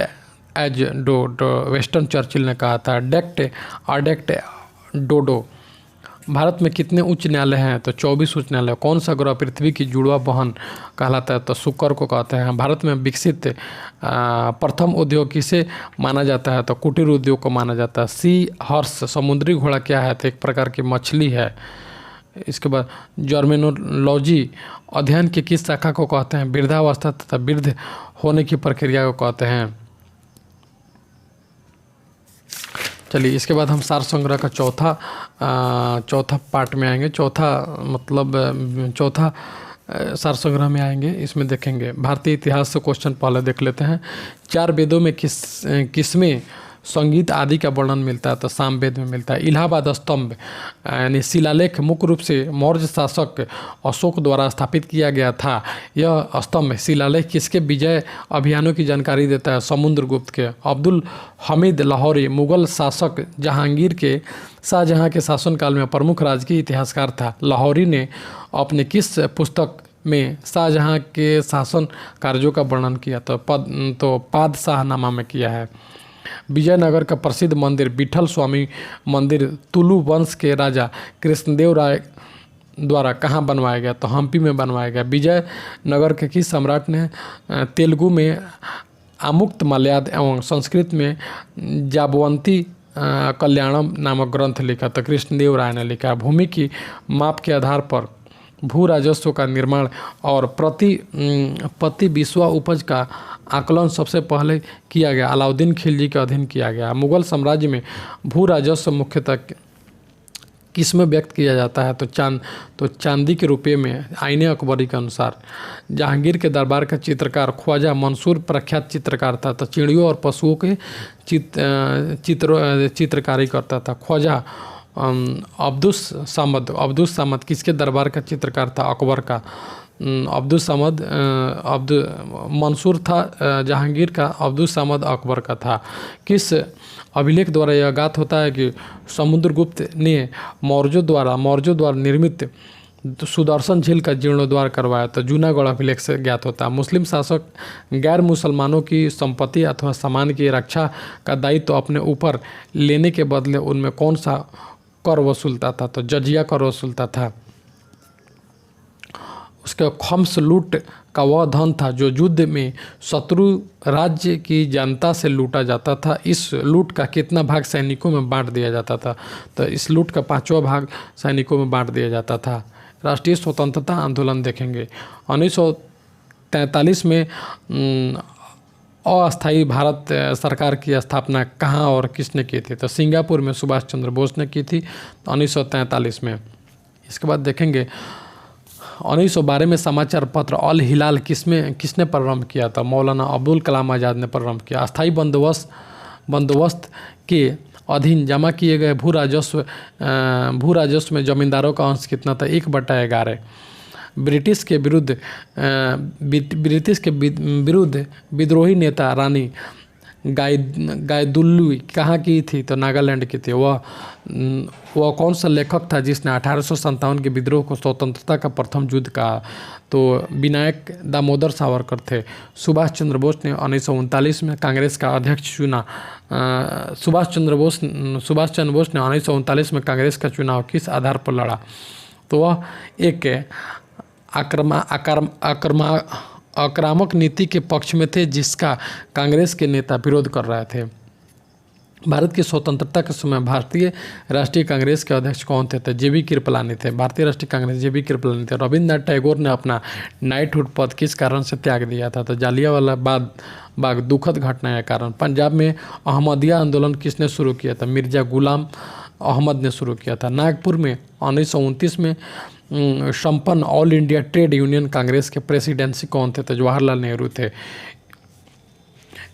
एज डो, वेस्टर्न चर्चिल ने कहा था। डेक्ट डोडो। भारत में कितने उच्च न्यायालय हैं? तो 24 उच्च न्यायालय। कौन सा ग्रह पृथ्वी की जुड़वा बहन कहलाता है? तो शुक्र को कहते हैं। भारत में विकसित प्रथम उद्योग किसे माना जाता है? तो कुटीर उद्योग को माना जाता है। सी हॉर्स समुद्री घोड़ा क्या है? तो एक प्रकार की मछली है। इसके बाद जर्मिनोलॉजी अध्ययन की किस शाखा को कहते हैं? वृद्धावस्था तथा वृद्ध होने की प्रक्रिया को कहते हैं। चलिए, इसके बाद हम सार संग्रह का चौथा पार्ट में आएंगे। चौथा सार संग्रह में आएंगे। इसमें देखेंगे भारतीय इतिहास से क्वेश्चन पहले देख लेते हैं। 4 वेदों में किसमें संगीत आदि का वर्णन मिलता है? तो सामवेद में मिलता है। इलाहाबाद स्तंभ यानी शिलालेख मुख्य रूप से मौर्य शासक अशोक द्वारा स्थापित किया गया था। यह स्तंभ शिलालेख किसके विजय अभियानों की जानकारी देता है? समुद्रगुप्त के। अब्दुल हमीद लाहौरी मुगल शासक शाहजहां के शासनकाल में प्रमुख राजकीय इतिहासकार था। लाहौरी ने अपने किस पुस्तक में शाहजहां के शासन कार्यों का वर्णन किया? तो पादशाहनामा में किया है। विजयनगर का प्रसिद्ध मंदिर विठल स्वामी मंदिर तुलु वंश के राजा कृष्णदेव राय द्वारा कहाँ बनवाया गया? तो हम्पी में बनवाया गया। विजयनगर के किस सम्राट ने तेलुगु में आमुक्त मलयाद एवं संस्कृत में जाबवंती कल्याणम नामक ग्रंथ लिखा? तो कृष्णदेव राय ने लिखा। भूमि की माप के आधार पर भू राजस्व का निर्माण और प्रति बिस्वा उपज का आकलन सबसे पहले किया गया अलाउद्दीन खिलजी के अधीन किया गया। मुगल साम्राज्य में भू राजस्व मुख्यतः किस में व्यक्त किया जाता है? तो चांदी के रुपये में। आईने अकबरी के अनुसार जहांगीर के दरबार का चित्रकार ख्वाजा मंसूर प्रख्यात चित्रकार था। तो चिड़ियों और पशुओं के चित्रकारी करता था। ख्वाजा अब्दुस सामद किसके दरबार का चित्रकार था? अकबर का। मंसूर था जहांगीर का, अब्दुस सामद अकबर का था। किस अभिलेख द्वारा यह ज्ञात होता है कि समुद्रगुप्त ने मौर्यों द्वारा निर्मित सुदर्शन झील का जीर्णोद्धार करवाया? तो जूनागढ़ अभिलेख से ज्ञात होता है। मुस्लिम शासक गैर मुसलमानों की संपत्ति अथवा सामान की रक्षा का दायित्व तो अपने ऊपर लेने के बदले उनमें कौन सा कर वसूलता था? तो जजिया कर वसूलता था। उसके खम्स लूट का वह धन था जो युद्ध में शत्रु राज्य की जनता से लूटा जाता था। इस लूट का कितना भाग सैनिकों में बांट दिया जाता था? तो इस लूट का 5वां भाग सैनिकों में बांट दिया जाता था। राष्ट्रीय स्वतंत्रता आंदोलन देखेंगे। 1943 में अस्थायी भारत सरकार की स्थापना कहाँ और किसने की थी? तो सिंगापुर में सुभाष चंद्र बोस ने की थी 1943 में। इसके बाद देखेंगे 1912 में समाचार पत्र अल हिलाल किसने प्रारंभ किया था? मौलाना अब्दुल कलाम आज़ाद ने प्रारंभ किया। अस्थायी बंदोबस्त के अधीन जमा किए गए भू राजस्व में जमींदारों का अंश कितना था? 1/11। ब्रिटिश के विरुद्ध विद्रोही नेता रानी गायदुल्लू कहाँ की थी? तो नागालैंड की थी। वह कौन सा लेखक था जिसने 1857 के विद्रोह को स्वतंत्रता का प्रथम युद्ध कहा? तो विनायक दामोदर सावरकर थे। सुभाष चंद्र बोस ने 1939 में कांग्रेस का अध्यक्ष चुना। सुभाष चंद्र बोस ने 1939 में कांग्रेस का चुनाव किस आधार पर लड़ा? तो वह एक आक्रामक नीति के पक्ष में थे जिसका कांग्रेस के नेता विरोध कर रहे थे। भारत की स्वतंत्रता के समय भारतीय राष्ट्रीय कांग्रेस के अध्यक्ष कौन थे? तो जेबी कृपलानी थे। भारतीय राष्ट्रीय कांग्रेस जेबी कृपलानी थे। रविन्द्रनाथ टैगोर ने अपना नाइटहुड पद किस कारण से त्याग दिया था? तो जालियांवाला बाग दुखद घटना के कारण। पंजाब में अहमदिया आंदोलन किसने शुरू किया था? मिर्जा गुलाम अहमद ने शुरू किया था। नागपुर में 1929 में संपन्न all India trade union Congress के प्रेसिडेंसी कौन थे? तो जवाहरलाल नेहरू थे।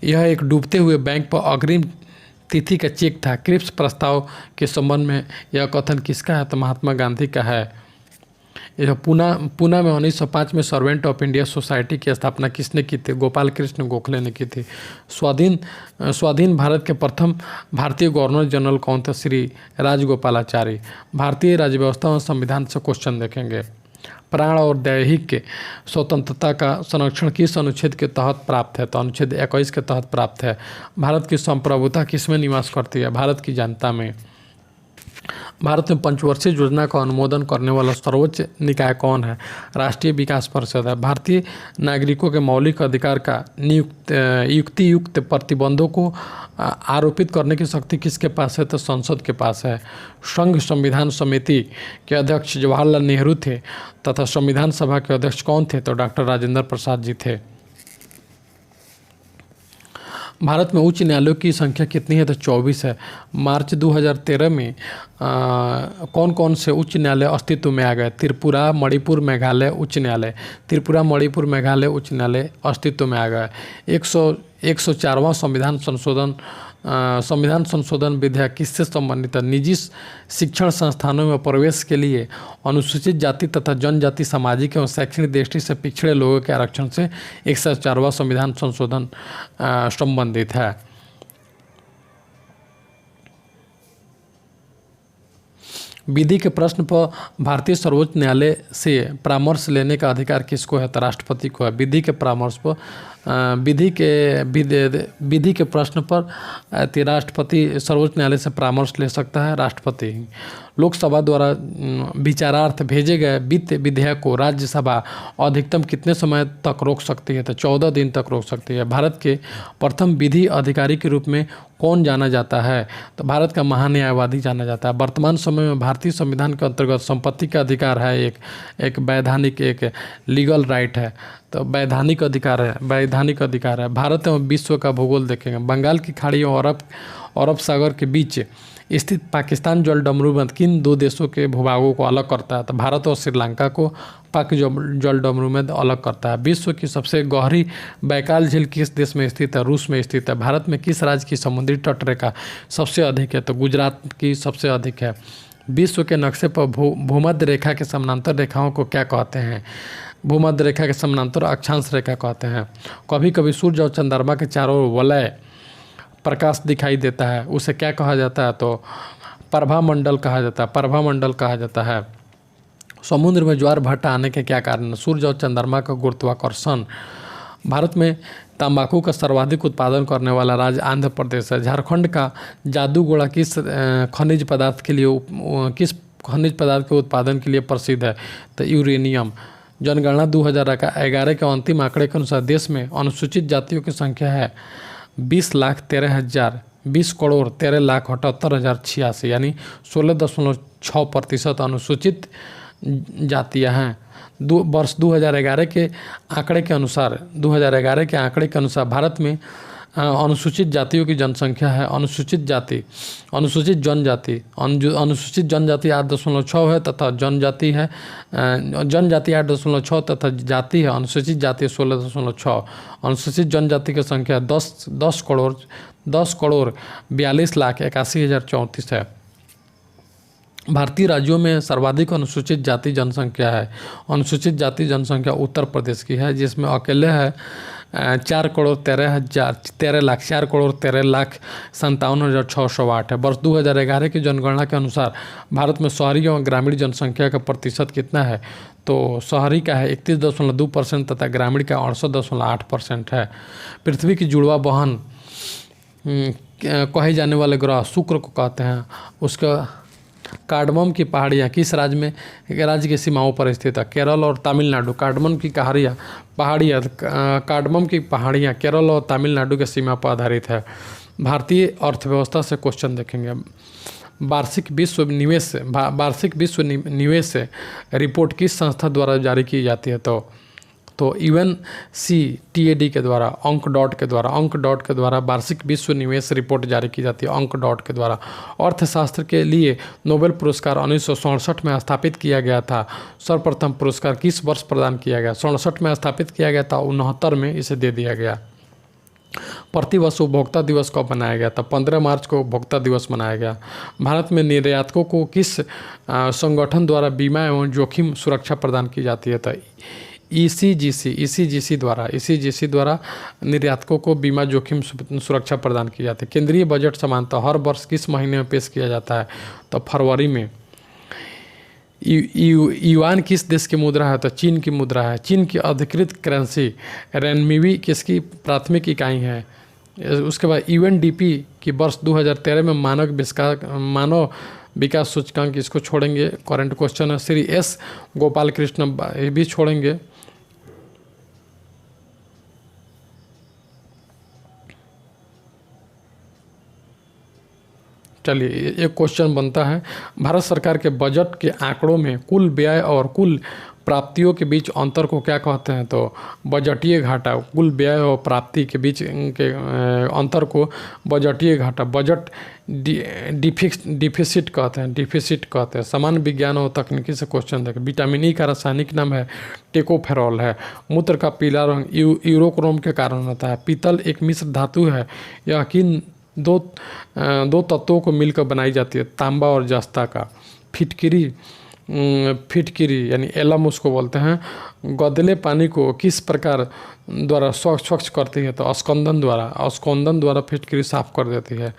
यह एक डूबते हुए बैंक पर अग्रिम तिथि का चेक था। क्रिप्स प्रस्ताव के संबंध में यह कथन किसका है? तो महात्मा गांधी का है। यह पूना में 1905 में सर्वेंट ऑफ इंडिया सोसाइटी की स्थापना किसने की थी? गोपाल कृष्ण गोखले ने की थी। स्वाधीन भारत के प्रथम भारतीय गवर्नर जनरल कौन थे? श्री राजगोपालाचारी। भारतीय राज्य व्यवस्था और संविधान से क्वेश्चन देखेंगे। प्राण और दैहिक स्वतंत्रता का संरक्षण किस अनुच्छेद के तहत प्राप्त है? तो अनुच्छेद 21 के तहत प्राप्त है। भारत की संप्रभुता किसमें निवास करती है? भारत की जनता में। भारत में पंचवर्षीय योजना का अनुमोदन करने वाला सर्वोच्च निकाय कौन है? राष्ट्रीय विकास परिषद है। भारतीय नागरिकों के मौलिक अधिकार का युक्तियुक्त प्रतिबंधों को आरोपित करने की शक्ति किसके पास है? तो संसद के पास है। संघ संविधान समिति के अध्यक्ष जवाहरलाल नेहरू थे तथा संविधान सभा के अध्यक्ष कौन थे? तो डॉक्टर राजेंद्र प्रसाद जी थे। भारत में उच्च न्यायालयों की संख्या कितनी है? तो 24 है। मार्च 2013 में कौन कौन से उच्च न्यायालय अस्तित्व में आ गए? त्रिपुरा, मणिपुर, मेघालय उच्च न्यायालय। त्रिपुरा, मणिपुर, मेघालय उच्च न्यायालय अस्तित्व में आ गए। 104वां संविधान संशोधन विधेयक किससे संबंधित है? निजी शिक्षण संस्थानों में प्रवेश के लिए अनुसूचित जाति तथा जनजाति सामाजिक एवं शैक्षणिक दृष्टि से पिछड़े लोगों के आरक्षण से 104वां संविधान संशोधन संबंधित है। विधि के प्रश्न पर भारतीय सर्वोच्च न्यायालय से परामर्श लेने का अधिकार किसको है? तो राष्ट्रपति को है। विधि के परामर्श पर विधि के प्रश्न पर राष्ट्रपति सर्वोच्च न्यायालय से परामर्श ले सकता है, राष्ट्रपति। लोकसभा द्वारा विचारार्थ भेजे गए वित्त विधेयक को राज्यसभा अधिकतम कितने समय तक रोक सकती है? तो 14 दिन तक रोक सकती है। भारत के प्रथम विधि अधिकारी के रूप में कौन जाना जाता है? तो भारत का महान्यायवादी जाना जाता है। वर्तमान समय में भारतीय संविधान के अंतर्गत संपत्ति का अधिकार है एक वैधानिक एक लीगल राइट है। तो वैधानिक अधिकार है। भारत एवं विश्व का भूगोल देखेंगे। बंगाल की खाड़ी और अरब सागर के बीच स्थित पाकिस्तान जलडमरूबंद किन दो देशों के भूभागों को अलग करता है? तो भारत और श्रीलंका को पाक जलडमरूबंद अलग करता है। विश्व की सबसे गहरी बैकाल झील किस देश में स्थित है? रूस में स्थित है। भारत में किस राज्य की समुद्री तटरेखा सबसे अधिक है? तो गुजरात की सबसे अधिक है। विश्व के नक्शे पर भूमध्य रेखा के समानांतर रेखाओं को क्या कहते हैं? भूमध्य रेखा के समानांतर अक्षांश रेखा कहते हैं। कभी कभी सूर्य और चंद्रमा के चारों ओर वलय प्रकाश दिखाई देता है, उसे क्या कहा जाता है? तो प्रभामंडल कहा जाता है। समुद्र में ज्वार भाटा आने के क्या कारण? सूर्य और चंद्रमा का गुरुत्वाकर्षण। भारत में तंबाकू का सर्वाधिक उत्पादन करने वाला राज्य आंध्र प्रदेश है। झारखंड का जादूगोड़ा किस खनिज पदार्थ के उत्पादन के लिए प्रसिद्ध है? तो यूरेनियम। जनगणना 2011 के अंतिम आंकड़े के अनुसार देश में अनुसूचित जातियों की संख्या है 20,13,78,78,086, यानी 16.6% अनुसूचित जातियां हैं। वर्ष 2011 के आंकड़े के अनुसार भारत में अनुसूचित जातियों की जनसंख्या है अनुसूचित जनजाति 8.6 है तथा जनजाति 8.6 तथा जाति है अनुसूचित जाति 16.6। अनुसूचित जनजाति की संख्या 10,42,81,034 है। भारतीय राज्यों में सर्वाधिक अनुसूचित जाति जनसंख्या है। अनुसूचित जाति जनसंख्या उत्तर प्रदेश की है, जिसमें अकेले है 4,13,57,608 है। वर्ष 2011 की जनगणना के अनुसार भारत में शहरी और ग्रामीण जनसंख्या का प्रतिशत कितना है? तो शहरी का है 31.2% तथा ग्रामीण का 68.8% है। पृथ्वी की जुड़वा बहन कहे जाने वाले ग्रह शुक्र को कहते हैं। उसका कार्डमम की पहाड़ियाँ किस राज्य की सीमाओं पर स्थित है? केरल और तमिलनाडु। कार्डमम की पहाड़ियाँ केरल और तमिलनाडु के सीमा पर आधारित है। भारतीय अर्थव्यवस्था से क्वेश्चन देखेंगे। वार्षिक विश्व निवेश रिपोर्ट किस संस्था द्वारा जारी की जाती है? तो UNCTAD के द्वारा, अंक डॉट के द्वारा वार्षिक विश्व निवेश रिपोर्ट जारी की जाती है, अंक डॉट के द्वारा। अर्थशास्त्र के लिए नोबेल पुरस्कार 1967 में स्थापित किया गया था। सर्वप्रथम पुरस्कार किस वर्ष प्रदान किया गया? 67 में स्थापित किया गया था, 69 में इसे दे दिया गया। प्रतिवर्ष उपभोक्ता दिवस कब मनाया गया था? 15 मार्च को उपभोक्ता दिवस मनाया गया। भारत में निर्यातकों को किस संगठन द्वारा बीमा एवं जोखिम सुरक्षा प्रदान की जाती है? तो ECGC द्वारा निर्यातकों को बीमा जोखिम सुरक्षा प्रदान की जाती है। केंद्रीय बजट सामान्यतः हर वर्ष किस महीने में पेश किया जाता है? तो फरवरी में। युआन किस देश की मुद्रा है? तो चीन की मुद्रा है। चीन की अधिकृत करेंसी रेनमिबी किसकी प्राथमिक इकाई है? उसके बाद UNDP की वर्ष 2013 में मानव विकास सूचकांक, इसको छोड़ेंगे, करंट क्वेश्चन है। श्री S गोपाल कृष्ण ये भी छोड़ेंगे। चलिए, एक क्वेश्चन बनता है, भारत सरकार के बजट के आंकड़ों में कुल व्यय और कुल प्राप्तियों के बीच अंतर को क्या कहते हैं? तो बजटीय घाटा। कुल व्यय और प्राप्ति के बीच के अंतर को बजटीय घाटा, बजट डिफिसिट कहते हैं। सामान्य विज्ञान और तकनीकी से क्वेश्चन देखें। विटामिन ई का रासायनिक नाम है टेकोफेरॉल है। मूत्र का पीला रंग यूरोक्रोम के कारण होता है। पीतल एक मिश्र धातु है, यह किन दो तत्वों को मिलकर बनाई जाती है? तांबा और जस्ता का। फिटकिरी यानी एलम उसको बोलते हैं, गदले पानी को किस प्रकार द्वारा स्वच्छ करती है? तो स्कंदन द्वारा फिटकिरी साफ कर देती है।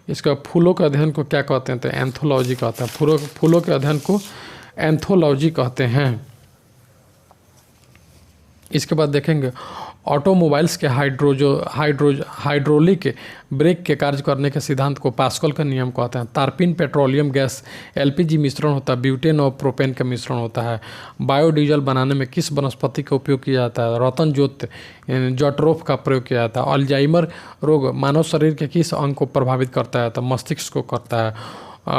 इसका फूलों के अध्ययन को क्या कहते हैं? तो एंथोलॉजी कहते हैं। फूलों के अध्ययन को एंथोलॉजी कहते हैं। इसके बाद देखेंगे ऑटोमोबाइल्स के हाइड्रोलिक ब्रेक के कार्य करने के सिद्धांत को पास्कल का नियम कहते हैं। तारपीन पेट्रोलियम गैस LPG मिश्रण होता है, ब्यूटेन और प्रोपेन का मिश्रण होता है। बायोडीजल बनाने में किस वनस्पति का उपयोग किया जाता है? रतन जट्रोफ का प्रयोग किया जाता है। अल्जाइमर रोग मानव शरीर के किस अंग को प्रभावित करता है? तो मस्तिष्क को करता है।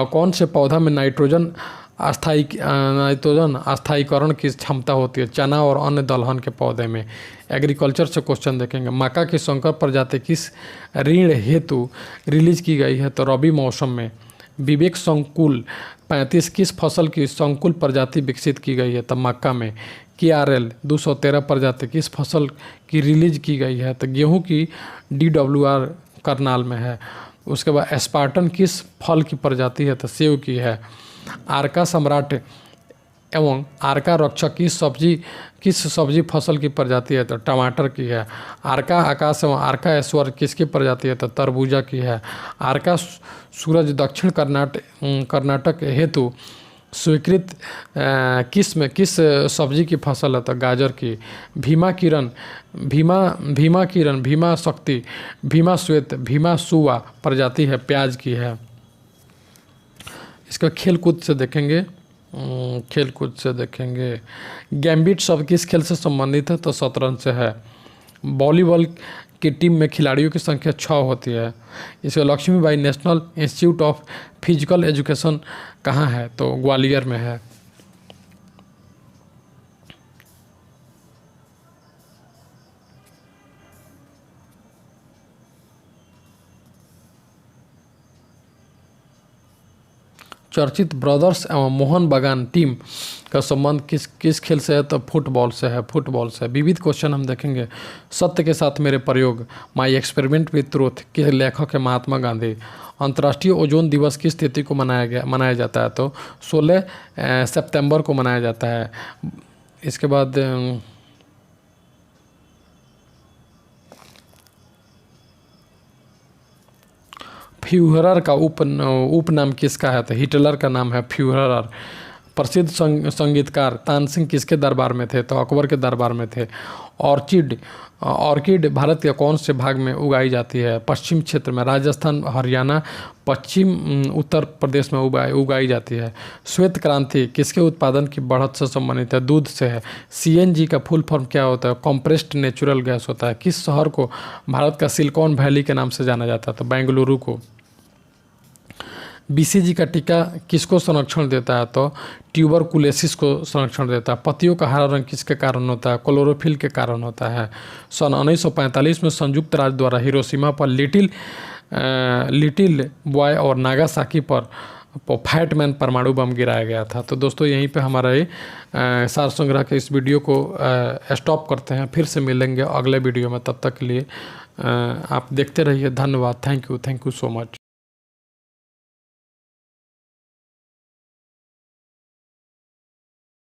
कौन से पौधा में नाइट्रोजन अस्थायीकरण की क्षमता होती है? चना और अन्य दलहन के पौधे में। एग्रीकल्चर से क्वेश्चन देखेंगे। मक्का की संकर प्रजाति किस ऋण हेतु रिलीज की गई है? तो रबी मौसम में। विवेक संकुल 35 किस फसल की संकुल प्रजाति विकसित की गई है? तो मक्का में। KRL 213 प्रजाति किस फसल की रिलीज की गई है? तो गेहूँ की DWR करनाल में है। उसके बाद एस्पार्टन किस फल की प्रजाति है? तो सेव की है। आर्का सम्राट एवं आर्का रक्षक किस सब्जी फसल की प्रजाति है? तो टमाटर की है। आर्का आकाश एवं आर्का ऐश्वर्य किसकी प्रजाति है? तो तरबूजा की है। आर्का सूरज दक्षिण कर्नाटक हेतु स्वीकृत किस सब्जी की फसल है? तो गाजर की। भीमा किरण, भीमा शक्ति, भीमा श्वेत, भीमा सुवा प्रजाति है, प्याज की है। इसका खेलकूद से देखेंगे। गैम्बिट शब्द किस खेल से संबंधित है? तो शतरंज से है। वॉलीबॉल की टीम में खिलाड़ियों की संख्या 6 होती है। इसका Lakshmibai national institute of physical education कहाँ है? तो ग्वालियर में है। चर्चित ब्रदर्स एवं मोहन बागान टीम का संबंध किस खेल से है? तो फुटबॉल से। विविध क्वेश्चन हम देखेंगे। सत्य के साथ मेरे प्रयोग, माई एक्सपेरिमेंट विथ ट्रूथ के लेखक है महात्मा गांधी। अंतर्राष्ट्रीय ओजोन दिवस किस तिथि को मनाया जाता है? तो 16 सितंबर को मनाया जाता है। इसके बाद फ्यूहरर का उपनाम किसका है? तो हिटलर का नाम है फ्यूहरर। प्रसिद्ध संगीतकार तानसेन किसके दरबार में थे? तो अकबर के दरबार में थे। ऑर्किड भारत के कौन से भाग में उगाई जाती है? पश्चिम क्षेत्र में, राजस्थान, हरियाणा, पश्चिम उत्तर प्रदेश में उगाई जाती है। श्वेत क्रांति किसके उत्पादन की बढ़त से संबंधित है? दूध से है। सीएनजी का फुल फॉर्म क्या होता है? कॉम्प्रेस्ड नेचुरल गैस होता है। किस शहर को भारत का सिलिकॉन वैली के नाम से जाना जाता है? तो बेंगलुरु को। बीसीजी का टीका किसको संरक्षण देता है? तो ट्यूबरकुलोसिस को संरक्षण देता है। पत्तियों का हरा रंग किसके कारण होता है? क्लोरोफिल के कारण होता है। सन 1945 में संयुक्त राज्य द्वारा हिरोशिमा पर लिटिल बॉय और नागासाकी पर फैटमैन परमाणु बम गिराया गया था। तो दोस्तों यहीं पे हमारा ये सार संग्रह के इस वीडियो को स्टॉप करते हैं। फिर से मिलेंगे अगले वीडियो में, तब तक के लिए आप देखते रहिए। धन्यवाद। Thank you so much.